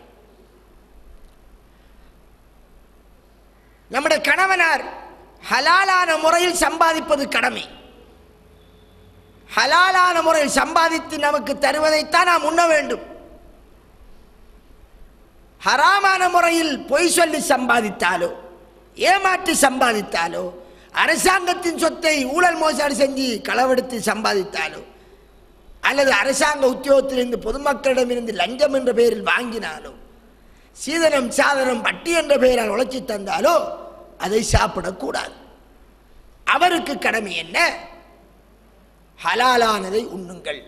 நம்முடைய கணவனார் ஹலாலான முறையில் சம்பாதிப்பது கடமை. ஹலாலான முறையில் சம்பாதித்து நமக்கு தருவதைத்தான் நாம் உண்ண வேண்டும். ஹராமான முறையில் பொய் சொல்லி சம்பாதித்தாலோ ஏமாற்றி சம்பாதித்தாலோ அரசாங்கத்தின் சொத்தை ஊழல் மோசடி செஞ்சு களவெடுத்து சம்பாதித்தாலோ அல்லது அரசாங்க உத்தியோகத்திலிருந்து பொதுமக்களிடமிருந்து லஞ்சம் என்ற பெயரில் வாங்கினாலோ சீதனம் சாதனம் வட்டி என்ற பெயரால் உழைச்சி தந்தாலோ அதை சாப்பிடக்கூடாது. அவருக்கு கடமை என்ன? ஹலாலானதை உண்ணுங்கள்.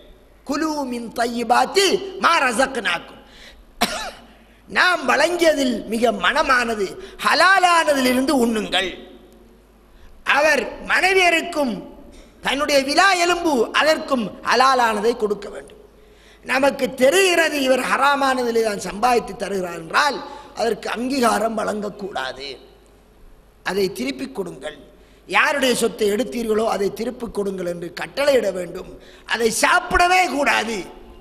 குலூ மின் தய்யிபாத்தி மா ரஸக்னாக்கும், நாம் வழங்கியதில் மிக மனமானது ஹலாலானதிலிருந்து உண்ணுங்கள். அவர் மனைவியருக்கும் தன்னுடைய விலா எலும்பு அதற்கும் ஹலாலானதை கொடுக்க வேண்டும். நமக்கு தெரிகிறது இவர் ஹராமானதிலே தான் சம்பாதித்து தருகிறார் என்றால் அதற்கு அங்கீகாரம் வழங்கக்கூடாது. அதை திருப்பிக் கொடுங்கள். யாருடைய சொத்தை எடுத்தீர்களோ அதை திருப்பிக் கொடுங்கள் என்று கட்டளையிட வேண்டும். அதை சாப்பிடவே கூடாது.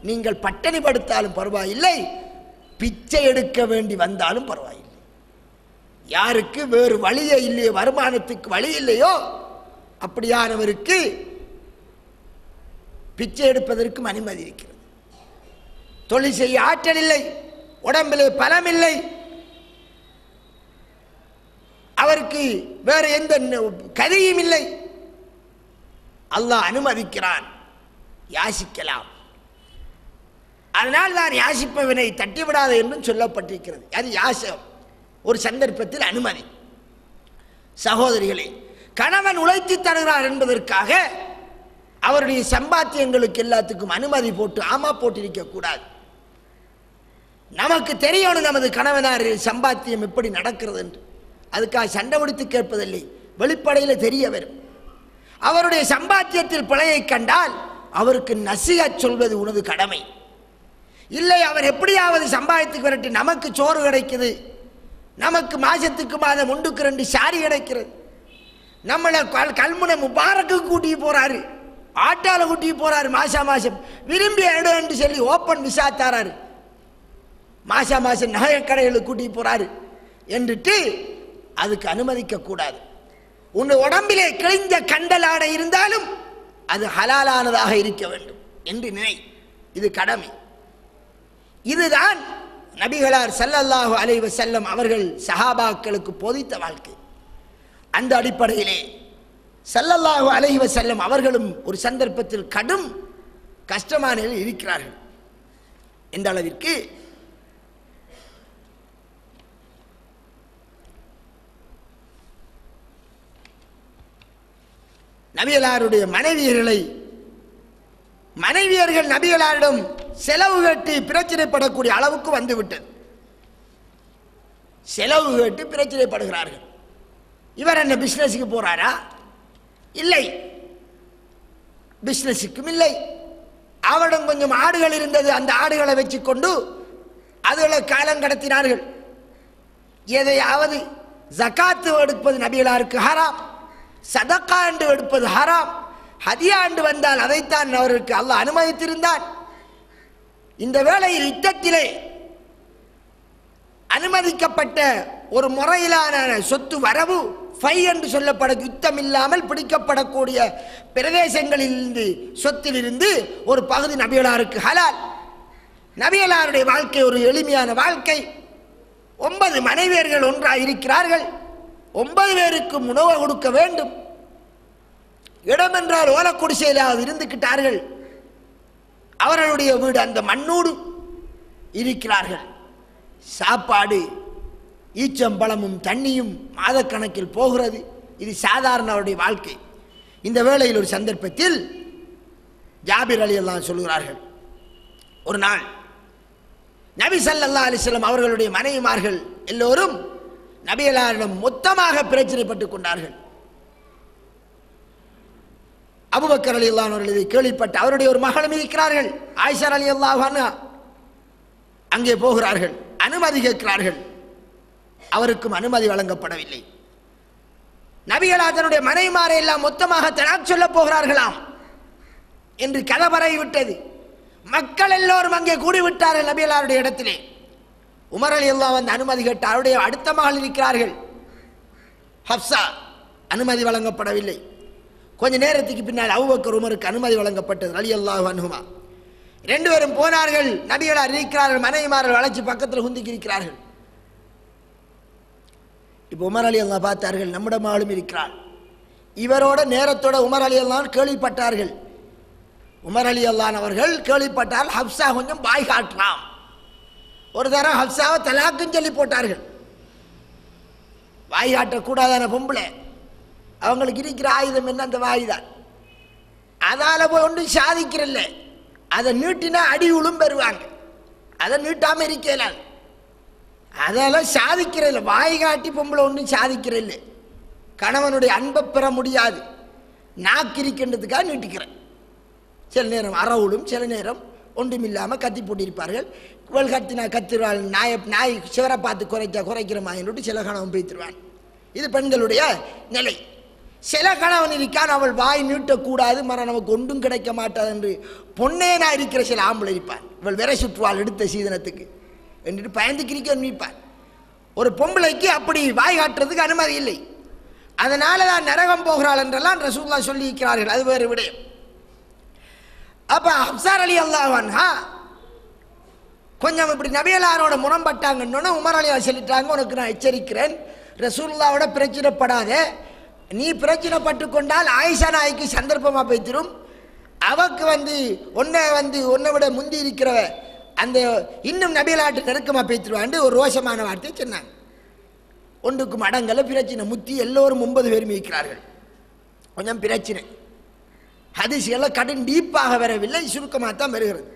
நீங்கள் பட்டினி படுத்தாலும் பரவாயில்லை, பிச்சை எடுக்க வேண்டி வந்தாலும் பரவாயில்லை. யாருக்கு வேறு வழியே இல்லையோ, வருமானத்துக்கு வழி இல்லையோ, அப்படியானவருக்கு பிச்சை எடுப்பதற்கும் அனுமதி இருக்கிறது. தொழில் செய்ய ஆற்றல் இல்லை, உடம்பிலே பலம் இல்லை, அவருக்கு வேறு எந்த கதியும் இல்லை, அல்லாஹ் அனுமதிக்கிறான், யாசிக்கலாம். அதனால் தான் யாசிப்பவனை தட்டிவிடாத என்றும் சொல்லப்பட்டிருக்கிறது. அது யாசம், ஒரு சந்தர்ப்பத்தில் அனுமதி. சகோதரிகளே, கணவன் உழைத்து தருகிறார் என்பதற்காக அவருடைய சம்பாத்தியங்களுக்கு எல்லாத்துக்கும் அனுமதி போட்டு ஆமா போட்டிருக்க கூடாது. நமக்கு தெரியணும் நமது கணவனார் சம்பாத்தியம் எப்படி நடக்கிறது என்று. அதுக்காக சண்டை பிடித்து கேட்பதில்லை, வெளிப்படையில் தெரிய வரும். அவருடைய சம்பாத்தியத்தில் பிழையை கண்டால் அவருக்கு நசிஹத் சொல்வது உனது கடமை. இல்லை, அவர் எப்படியாவது சம்பாதித்துக்கு வரட்டு, நமக்கு சோறு கிடைக்குது, நமக்கு மாசத்துக்கு மாதம் 1-2 சாரி கிடைக்கிறது, நம்மளை கல்முனை முபாரக்கு கூட்டிட்டு போறாரு, ஆட்டால கூட்டிட்டு போறாரு, மாசம் விரும்பிய இடம் என்று சொல்லி ஓப்பன் விசா தாராரு, மாசம் நகைக்கடைகளுக்கு கூட்டிட்டு போறாரு என்றுட்டு அதுக்கு அனுமதிக்க கூடாது. உன் உடம்பிலே கிழிஞ்ச கண்டலாடை இருந்தாலும் அது ஹலாலானதாக இருக்க வேண்டும் என்று நினை. இது கடமை. இதுதான் நபிகளார் ஸல்லல்லாஹு அலைஹி வஸல்லம் அவர்கள் சஹாபாக்களுக்கு போதித்த வாழ்க்கை. அந்த அடிப்படையிலே ஸல்லல்லாஹு அலைஹி வஸல்லம் அவர்களும் ஒரு சந்தர்ப்பத்தில் கடும் கஷ்டமான நிலையில் இருக்கிறார்கள். எந்த அளவிற்கு நபிகளாருடைய மனைவியர்கள் நபிகளாரிடம் செலவு கேட்டு பிரச்சனைப்படக்கூடிய அளவுக்கு வந்துவிட்டது. செலவு கேட்டு பிரச்சனைப்படுகிறார்கள். இவர் என்ன பிசினஸுக்கு போறாரா? இல்லை, பிசினஸுக்கும் இல்லை. அவரிடம் கொஞ்சம் ஆடுகள் இருந்தது, அந்த ஆடுகளை வச்சுக்கொண்டு அதுகளை காலம் கடத்தினார்கள். எதையாவது ஜகாத்து எடுப்பது நபிகளாருக்கு ஹராம், சதக்கா என்று எடுப்பது ஹராம், ஹதியா என்று வந்தால் அதைத்தான் அவருக்கு அல்லாஹ் அனுமதித்திருந்தார். இந்த வேளையில் யுத்தத்திலே அனுமதிக்கப்பட்ட ஒரு முறையிலான சொத்து வரவு ஃபை என்று சொல்லப்படும், யுத்தம் இல்லாமல் பிடிக்கப்படக்கூடிய பிரதேசங்களிலிருந்து சொத்திலிருந்து ஒரு பகுதி நபிகளாருக்கு ஹலால். நபிகளாருடைய வாழ்க்கை ஒரு எளிமையான வாழ்க்கை. 9 மனைவியர்கள் ஒன்றாக இருக்கிறார்கள். 9 பேருக்கு உணவு கொடுக்க வேண்டும். இடம் என்றால் ஓலக்குடிசையிலாவது இருந்துக்கிட்டார்கள். அவர்களுடைய வீடு அந்த மண்ணோடு இருக்கிறார்கள். சாப்பாடு ஈச்சம்பழமும் தண்ணியும் மாதக்கணக்கில் போகிறது. இது சாதாரண அவருடைய வாழ்க்கை. இந்த வேளையில் ஒரு சந்தர்ப்பத்தில் ஜாபிர் ரலியல்லாஹு சொல்கிறார்கள், ஒரு நாள் நபி ஸல்லல்லாஹு அலைஹி வஸல்லம் அவர்களுடைய மனைவிமார்கள் எல்லோரும் நபிகளாரிடம் மொத்தமாக பிரச்சனைப்பட்டுக் கொண்டார்கள். அபூபக்கர் ரலியல்லாஹு அன்ஹு இதை கேள்விப்பட்டு அவருடைய ஒரு மகளும் இருக்கிறார்கள், ஆயிஷா ரலியல்லாஹு அன்ஹா, அங்கே போகிறார்கள், அனுமதி கேட்கிறார்கள். அவருக்கும் அனுமதி வழங்கப்படவில்லை. நபிகளார் தன்னுடைய மனைவிமாரை எல்லாம் மொத்தமாக தலாக் சொல்ல போகிறார்களாம் என்று கதை பரவிவிட்டது. மக்கள் எல்லோரும் அங்கே கூடிவிட்டார்கள் நபிகளாருடைய இடத்திலே. உமர் ரலியல்லாஹு வந்து அனுமதி கேட்டு அவருடைய அடுத்த மகள் இருக்கிறார்கள் ஹப்ஸா, அனுமதி வழங்கப்படவில்லை. கொஞ்ச நேரத்துக்கு பின்னால் அபூபக்கர் உமருக்கு அனுமதி வழங்கப்பட்டது ரலியல்லாஹு அன்ஹுமா. 2 பேரும் போனார்கள். நபிகளார் இருக்கிறார்கள், மனைவிமார்கள் வளைச்சு பக்கத்தில் குந்திக்கு இருக்கிறார்கள். இப்போ உமர் ரலியல்லாஹு பார்த்தார்கள், நம்முடைய மகளும் இருக்கிறார். இவரோட நேரத்தோட உமர் ரலியல்லாஹு கேள்விப்பட்டார்கள். உமர் ரலியல்லாஹு அவர்கள் கேள்விப்பட்டால் ஹப்ஸா கொஞ்சம் பாய் காட்டலாம். ஒரு தரம் ஹப்ஸாவை தலாக்குன்னு சொல்லி போட்டார்கள். வாய் காட்டக்கூடாதான பொம்பளை, அவங்களுக்கு இருக்கிற ஆயுதம் என்ன? அந்த வாய் தான். அதால போய் ஒன்றும் சாதிக்கிறல்ல. அதை நீட்டினா அடி உளும் பெறுவாங்க. அதை நீட்டாம இருக்கல. அதெல்லாம் சாதிக்கிறதில்ல. வாய் காட்டி பொம்பளை ஒன்றும் சாதிக்கிறல்ல. கணவனுடைய அன்பை பெற முடியாது. நாக்கிரிக்கின்றதுக்காக நீட்டிக்கிறேன். சில நேரம் அறவுளும், சில நேரம் ஒன்றுமில்லாமல் கத்தி போட்டிருப்பார்கள். இவள் கத்தினா கத்துருவாள். நாய் சிவரை பார்த்து குறைக்கிற மாயின்னு சில கணவன் பேத்துருவான். இது பெண்களுடைய நிலை. சில கணவன் இருக்கான், அவள் வாய் நீட்டக்கூடாது, நமக்கு ஒன்றும் கிடைக்க மாட்டாது என்று பொன்னேனா இருக்கிற சில ஆம்பளை இருப்பான். இவள் விரை சுற்றுவாள் எடுத்த சீதனத்துக்கு என்று பயந்துக்கிறிக்க நிற்பான். ஒரு பொம்பளைக்கு அப்படி வாய் காட்டுறதுக்கு அனுமதி இல்லை. அதனால தான் நரகம் போகிறாள் என்றெல்லாம் ரசூலுல்லாஹ் சொல்லி இருக்கிறார்கள். அது வேறு விடயம். அப்ப ஹப்ஸா ரலியல்லாஹு அன்ஹா கொஞ்சம் இப்படி நபியலாரோட முரம்பட்டாங்கன்னு உமர் அலியார் சொல்லிட்டாங்க, உனக்கு நான் எச்சரிக்கிறேன், ரசூலுல்லாவோட பிரச்சனைப்படாத. நீ பிரச்சனைப்பட்டு கொண்டால் ஆயிஷா நாய்க்கு சந்தர்ப்பமாக போய்த்திரும். அவக்கு உன்னை விட முந்தி இருக்கிறவ அந்த இன்னும் நபியலாட்டு நெருக்கமாக பேத்துருவான்னு ஒரு ரோஷமான வார்த்தையை சொன்னாங்க. ஒன்றுக்கு மடங்கல பிரச்சனை. முத்தி எல்லோரும் 9 பேரும் இருக்கிறார்கள். கொஞ்சம் பிரச்சனை. ஹதீஸ்கள் கடன் டீப்பாக வரவில்லை, சுருக்கமாக தான் வருகிறது.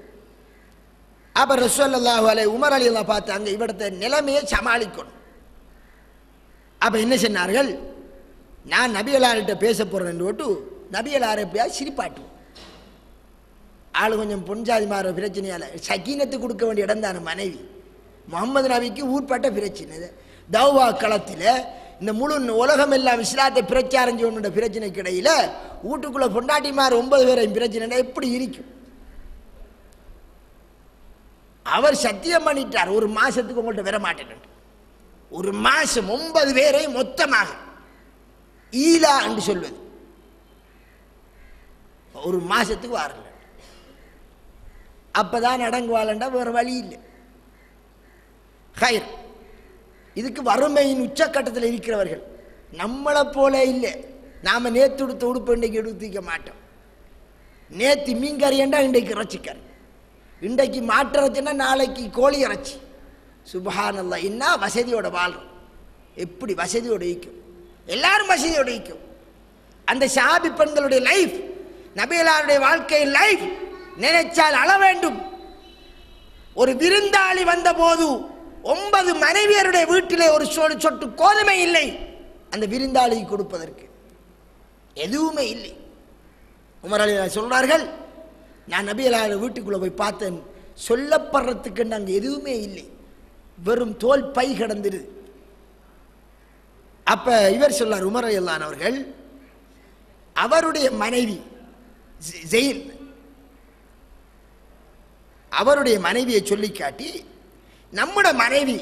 அப்போ ரசூலுல்லாஹி அலைஹி உமர் அலியல்லாஹ் பார்த்தாங்க, இவடத்தை நிலைமையை சமாளிக்கணும். அப்போ என்ன சொன்னார்கள், நான் நபியலார்கிட்ட பேச போகிறேன் போட்டு நபியலார் எப்படியா சிரிப்பாட்டு. ஆள் கொஞ்சம் பொன்ஜாதி மாற பிரச்சனையால் சக்கீனத்து கொடுக்க வேண்டிய இடம் தானே மனைவி. முகமது நபிக்கு ஊர்பட்ட பிரச்சனை. தௌவா களத்தில் இந்த முழு உலகம் எல்லாம் இஸ்லாத்தை பிரச்சாரம் செய்யணுன்ற பிரச்சனைக்கு இடையில் வீட்டுக்குள்ளே பொண்டாட்டிமார் 9 பேரையும் பிரச்சனை எப்படி இருக்கும்? அவர் சத்தியம் பண்ணிட்டார், ஒரு மாசத்துக்கு உங்கள்கிட்ட வர மாட்டேன். ஒரு மாசம் 9 பேரை மொத்தமாக ஈலா என்று சொல்வது. ஒரு மாசத்துக்கு வரல. அப்பதான் அடங்குவாளண்டா வேற வழி இல்லை. ஹைர், இதுக்கு வறுமையின் உச்சக்கட்டத்தில் இருக்கிறவர்கள் நம்மளை போல இல்லை. நாம நேற்று உடுத்த உடுப்பு இன்றைக்கு எடுத்துக்க மாட்டோம். நேற்று மீன்கறி என்றா இன்றைக்கு இறைச்சிக்கறி, இன்றைக்கு மாட்டு இறைச்சின்னா நாளைக்கு கோழி இறைச்சி. சுப்ஹானல்லாஹ், என்ன வசதியோட வாழ்றோம். எப்படி வசதியோடு இருக்கும், எல்லாரும் வசதியோடு இருக்கும். அந்த ஷாபி பெண்களுடைய லைஃப், நபியலாருடைய வாழ்க்கையின் லைஃப் நினைச்சால் அள வேண்டும். ஒரு விருந்தாளி வந்த போது 9 மனைவியருடைய வீட்டிலே ஒரு சொட்டு கோதுமை இல்லை அந்த விருந்தாளிக்கு கொடுப்பதற்கு, எதுவுமே இல்லை. உமர் அலியார் சொல்றார்கள், நான் நபியலார் வீட்டுக்குள்ள போய் பார்த்தேன், சொல்லப்படுறதுக்கு அங்கே எதுவுமே இல்லை, வெறும் தோல் பை கிடந்துருது. அப்ப இவர் சொல்லார், உமர் அலியல்லான் அவர்கள் அவருடைய மனைவி ஜெயின், அவருடைய மனைவியை சொல்லி காட்டி, நம்முட மனைவி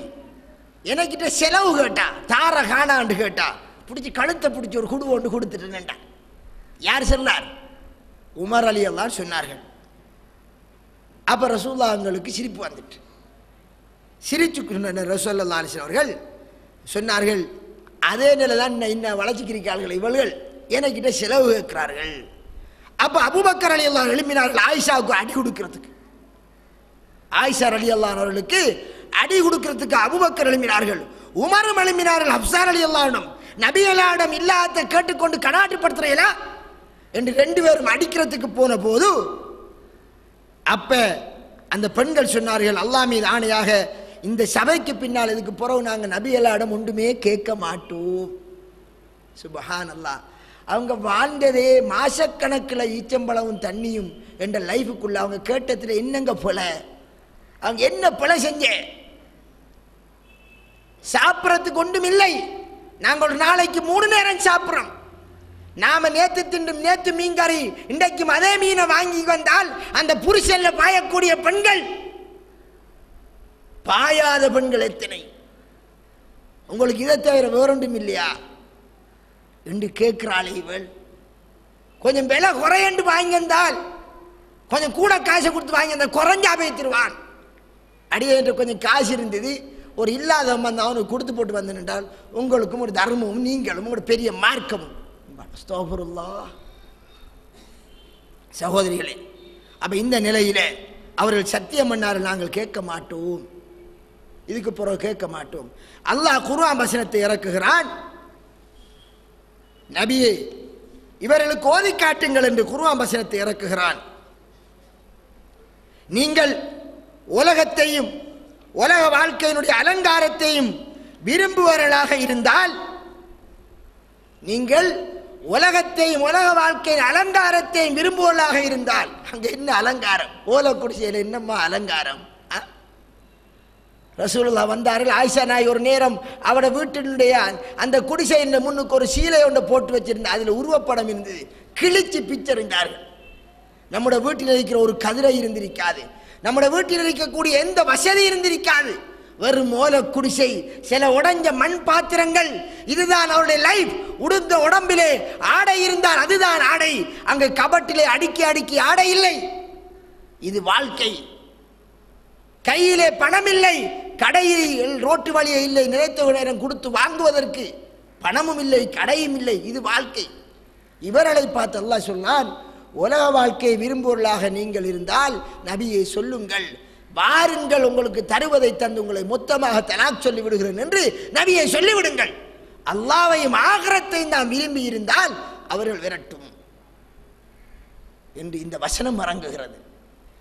எனக்கிட்ட செலவு கேட்டா, தார காணாண்டு கேட்டா, பிடிச்சி கழுத்தை பிடிச்சி ஒரு குடு ஒன்று கொடுத்துட்டேன்டா. யார் சொன்னார்? உமர் அலியல்லான் சொன்னார்கள். அப்ப ரசூலுல்லாஹ் அவங்களுக்கு சிரிப்பு வந்துட்டு, சிரிச்சு ரசூலுல்லாஹ் அலைஹி அவர்கள் சொன்னார்கள், அதே நிலைதான் இன்னும் வளர்ச்சிக்கிறார்கள் இவர்கள், எனக்கிட்ட செலவு கேட்கிறார்கள். அப்ப அபூபக்கர் ரலியல்லாஹு எழுப்பினார்கள் ஆயிஷாவுக்கு அடி கொடுக்கிறதுக்கு. ஆயிஷா ரலியல்லாஹு அவர்களுக்கு அடி கொடுக்கிறதுக்கு அபூபக்கர் எழுப்பினார்கள், உமரும் எழுப்பினார்கள். ஹப்ஸா ரலியல்லாஹு நபியலாரிடம் இல்லாத கேட்டுக்கொண்டு கடாட்டுப்படுத்துறீங்களா என்று 2 பேரும் அடிக்கிறதுக்கு போன போது அப்ப அந்த பெண்கள் சொன்னார்கள், அல்லாஹ் மீது ஆணையாக இந்த சபைக்கு பின்னால் இதுக்கு பிறகு நாங்கள் நபியலாரிடம் ஒன்றுமே கேட்க மாட்டோம். சுப்ஹானல்லாஹ், அவங்க வாழ்ந்ததே மாசக்கணக்கில் ஈச்சம்பழமும் தண்ணியும் என்ற லைஃபுக்குள்ள அவங்க கேட்டதில் என்னங்க போல, அவங்க என்ன பிழை செஞ்ச? சாப்பிட்றதுக்கு ஒன்றும் இல்லை. நாங்கள் ஒரு நாளைக்கு 3 நேரம் சாப்பிட்றோம். நாம நேற்று திண்டும் நேற்று மீன்கறி, இன்றைக்கும் அதே மீனை வாங்கி வந்தால் அந்த புருஷன்ல பாயக்கூடிய பெண்கள், பாயாத பெண்கள் எத்தனை? உங்களுக்கு இதை தவிர வேறொன்றும் இல்லையா என்று கேட்கிறாள் இவள். கொஞ்சம் விலை குறையண்டு வாங்கியிருந்தால், கொஞ்சம் கூட காசை கொடுத்து வாங்கியிருந்தால் குறைஞ்சா பேத்திருவான். அடியே என்று கொஞ்சம் காசு இருந்தது, ஒரு இல்லாத வந்து அவனுக்கு கொடுத்து போட்டு வந்தேன்றால் உங்களுக்கும் ஒரு தர்மமும் நீங்களும் ஒரு பெரிய மார்க்கமும். சகோதரிகளே, அப்ப இந்த நிலையில அவர்கள் சத்தியம் பண்ணார்கள், நாங்கள் கேட்க மாட்டோம், இதுக்கு பிறகு கேட்க மாட்டோம். அல்லாஹ் குர்ஆன் வசனத்தை இறக்குகிறான், நபியே இவர்களுக்கு ஓதி காட்டுங்கள் என்று குர்ஆன் வசனத்தை இறக்குகிறான். நீங்கள் உலகத்தையும் உலக வாழ்க்கையினுடைய அலங்காரத்தையும் விரும்புவவர்களாக இருந்தால், நீங்கள் உலகத்தையும் உலக வாழ்க்கையின் அலங்காரத்தையும் விரும்புவவர்களாக இருந்தால், அங்க என்ன அலங்காரம்? ஓலை குடிசையில் என்னம்மா அலங்காரம்? ரசூலுல்லாஹ் வந்தார்கள். ஆயிஷா நாய் ஒரு நேரம் அவட வீட்டினுடைய அந்த குடிசையின் முன்னுக்கு ஒரு சீலை ஒன்று போட்டு வச்சிருந்த, அதில் உருவப்படம் இருந்தது. கிழிச்சு பிச்சறிந்தார்கள். நம்முடைய வீட்டில் இருக்கிற ஒரு கதிரை இருந்திருக்காது, நம்முடைய வீட்டில் இருக்கக்கூடிய எந்த வசதி இருந்திருக்காது. வெறும் ஓலை குடிசை, சில உடைஞ்ச மண் பாத்திரங்கள், இதுதான் அவருடைய லைஃப். உடுத்த உடம்பிலே ஆடை இருந்தால் அதுதான் ஆடை. அங்கு கபட்டிலே அடுக்கி அடுக்கி ஆடை இல்லை. இது வாழ்க்கை. கையிலே பணம் இல்லை, கடையில் ரோட்டு வழியே இல்லை, நினைத்த நேரம் கொடுத்து வாங்குவதற்கு பணமும் இல்லை, கடையும் இல்லை. இது வாழ்க்கை. இவர்களை பார்த்து அல்லாஹ் சொன்னான், உலக வாழ்க்கையை விரும்புவர்களாக நீங்கள் இருந்தால் நபியை சொல்லுங்கள், வாருங்கள் உங்களுக்கு தருவதை தந்து உங்களை மொத்தமாக தலாக் சொல்லி விடுகிறேன் என்று நபியை சொல்லிவிடுங்கள். அல்லாஹ்வையும் ஆகிரத்தையும் நாம் விரும்பி இருந்தால் அவர்கள் விரட்டும் என்று இந்த வசனம் அரங்குகிறது.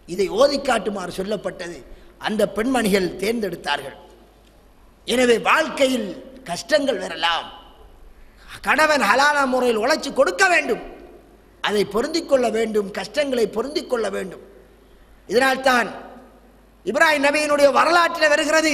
இதை ஓதி காட்டுமாறு சொல்லப்பட்டது. அந்த பெண்மணிகள் தேர்ந்தெடுத்தார்கள். எனவே வாழ்க்கையில் கஷ்டங்கள் வரலாம். கணவன் ஹலாலான முறையில் உழைச்சி கொடுக்க வேண்டும், அதை பொருந்திக் கொள்ள வேண்டும், கஷ்டங்களை பொருந்திக் கொள்ள வேண்டும். இதனால்தான் இப்ராஹிம் நபியினுடைய வரலாற்றில் வருகிறது,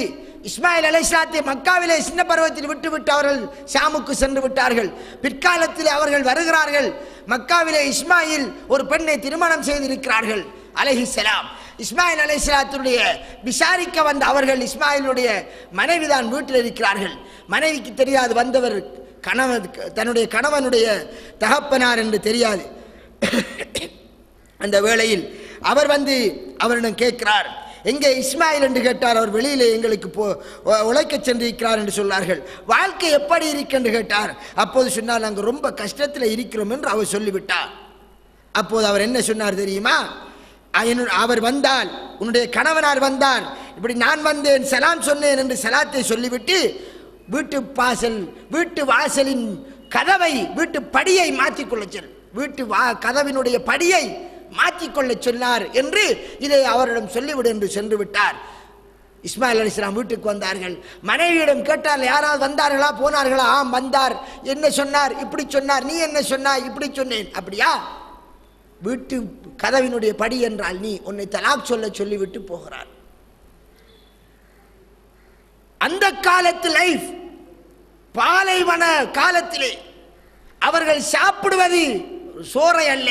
இஸ்மாயில் அலைஹிஸ்ஸலாத்தை மக்காவிலே சின்ன பருவத்தில் விட்டுவிட்டு அவர்கள் ஷாமுக்கு சென்று விட்டார்கள். பிற்காலத்தில் அவர்கள் வருகிறார்கள். மக்காவிலே இஸ்மாயில் ஒரு பெண்ணை திருமணம் செய்திருக்கிறார்கள் அலைஹிஸ்ஸலாம். இஸ்மாயில் அலைஹிஸ்ஸலாத்துடைய விசாரிக்க வந்த அவர்கள் இஸ்மாயிலுடைய மனைவிதான் வீட்டில் இருக்கிறார்கள். மனைவிக்கு தெரியாது வந்தவர் கணவன், தன்னுடைய கணவனுடைய தகப்பனார் என்று தெரியாது. அந்த வேளையில் அவர் வந்து அவரிடம் கேட்கிறார், எங்கே இஸ்மாயில் என்று கேட்டார். அவர் வெளியிலே எங்களுக்கு உழைக்க சென்றிருக்கிறார் என்று சொன்னார்கள். வாழ்க்கை எப்படி இருக்கு என்று கேட்டார். அப்போது சொன்னார், நாங்கள் ரொம்ப கஷ்டத்தில் இருக்கிறோம் என்று அவர் சொல்லிவிட்டார். அப்போது அவர் என்ன சொன்னார் தெரியுமா? அவர் வந்தால், உன்னுடைய கணவனார் வந்தார், இப்படி நான் வந்தேன் சலாம் சொன்னேன் என்று சலாத்தை சொல்லிவிட்டு வீட்டு வாசலின் கதவை, வீட்டு படியை மாற்றிக்கொள்ள சொல், வீட்டு கதவினுடைய படியை மாற்றிக்கொள்ள சொன்னார் என்று இதை அவரிடம் சொல்லிவிடு என்று சென்று விட்டார். இஸ்மாயில் அலைஹிஸ்ஸலாம் வீட்டுக்கு வந்தார்கள். மனைவியிடம் கேட்டார், யாராவது வந்தார்களா போனார்களா? ஆம் வந்தார். என்ன சொன்னார்? இப்படி சொன்னார். நீ என்ன சொன்னாய்? இப்படி சொன்னேன். அப்படியா? வீட்டு கதவினுடைய படி என்றால் நீ உன்னை தலாக் சொல்லிவிட்டு போகிறார். அந்த காலத்து லைஃப், பாலைவன காலத்திலே அவர்கள் சாப்பிடுவது சோறை அல்ல,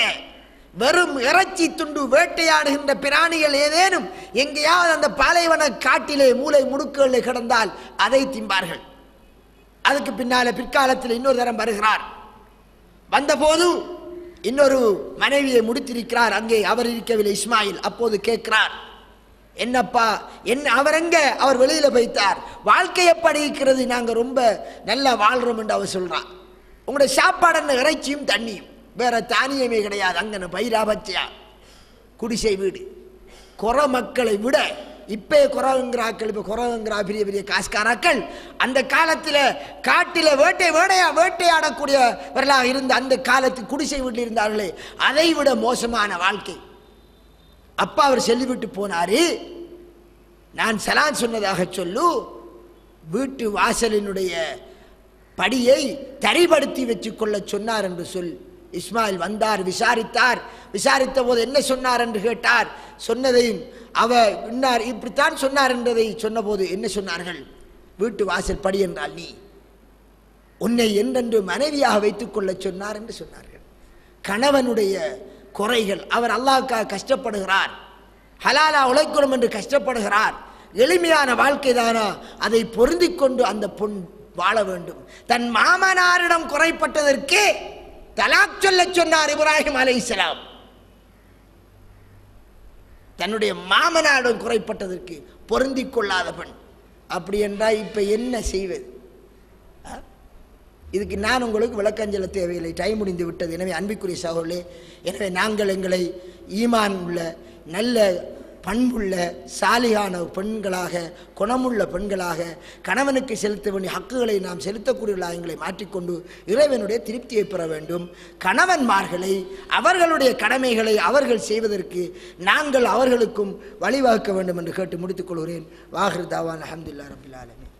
வெறும் இறைச்சி துண்டு. வேட்டையாடுகின்ற பிராணிகள் ஏதேனும் எங்கேயாவது அந்த பாலைவன காட்டிலே மூளை முடுக்குகளில் கிடந்தால் அதை திம்பார்கள். அதுக்கு பின்னால பிற்காலத்தில் இன்னொரு தரம் வருகிறார். வந்தபோது இன்னொரு மனைவியை முடித்திருக்கிறார். அங்கே அவர் இருக்கவில்லை இஸ்மாயில். அப்போது கேட்கிறார், என்னப்பா என்ன அவர் எங்க? அவர் வெளியில போய்த்தார். வாழ்க்கை எப்படி இருக்கிறது? நாங்க ரொம்ப நல்லா வாழ்றோம் என்று அவர் சொல்றான். உங்களுடைய சாப்பாடு என்ன? இறைச்சியும் தண்ணியும், வேற தானியமே கிடையாது. அங்கே பைராபச்சையா குடிசை வீடு. குற மக்களை விட இப்பே குறவுங்கிறாக்கள், இப்போ குறவுங்கிறா பெரிய பெரிய காசுக்காராக்கள். அந்த காலத்தில் காட்டில் வேட்டையாடக்கூடியவர்களாக இருந்த அந்த காலத்து குடிசை வீட்டில் இருந்தார்களே, அதை விட மோசமான வாழ்க்கை. அப்பா அவர் சொல்லிவிட்டு போனாரு, நான் சலான் சொன்னதாக சொல்லு, வீட்டு வாசலினுடைய படியை தரிபடுத்தி வச்சுக்கொள்ள சொன்னார் என்று சொல். இஸ்மாயில் வந்தார், விசாரித்த போது என்ன சொன்னார் என்று கேட்டார். சொன்னதையும் அவர் இன்னார் இப்படித்தான் சொன்னார் என்றதை சொன்னபோது என்ன சொன்னார்கள்? வீட்டு வாசல் படி என்றால் நீ உன்னை என்றென்று மனைவியாக வைத்துக் கொள்ள சொன்னார் என்று சொன்னார்கள். கணவனுடைய குறைகள், அவர் அல்லாஹ்வுக்காக கஷ்டப்படுகிறார், ஹலாலா உழைக்கணும் என்று கஷ்டப்படுகிறார், எளிமையான வாழ்க்கை தானா, அதை பொருந்திக் கொண்டு அந்த பொன் வாழ வேண்டும். தன் மாமனாரிடம் குறைப்பட்டதற்கே தலாக் சொல்ல சொன்னார் இப்ராஹிம் அலைஹிஸ்ஸலாம். தன்னுடைய மாமனாரிடம் குறைப்பட்டதற்கு பொருந்திக் கொள்ளாத பெண். அப்படி என்றால் இப்ப என்ன செய்வது? இதுக்கு நான் உங்களுக்கு விளக்கஞ்சல தேவையில்லை, டைம் முடிந்து விட்டது. எனவே அன்பிற்குரிய சகோதரர்களே, எனவே நாங்கள் எங்களை ஈமான் உள்ள நல்ல பண்புள்ள சாலிகான பெண்களாக, குணமுள்ள பெண்களாக, கணவனுக்கு செலுத்த வேண்டிய ஹக்குகளை நாம் செலுத்தக்கூடியவர்களாக எங்களை மாற்றிக்கொண்டு இறைவனுடைய திருப்தியை பெற வேண்டும். கணவன்மார்களை அவர்களுடைய கடமைகளை அவர்கள் செய்வதற்கு நாங்கள் அவர்களுக்கும் வழிவகுக்க வேண்டும் என்று கேட்டு முடித்துக் கொள்கிறேன். வாஹிர் தாவான் அல்ஹம்துலில்லாஹி ரப்பில் ஆலமீன்.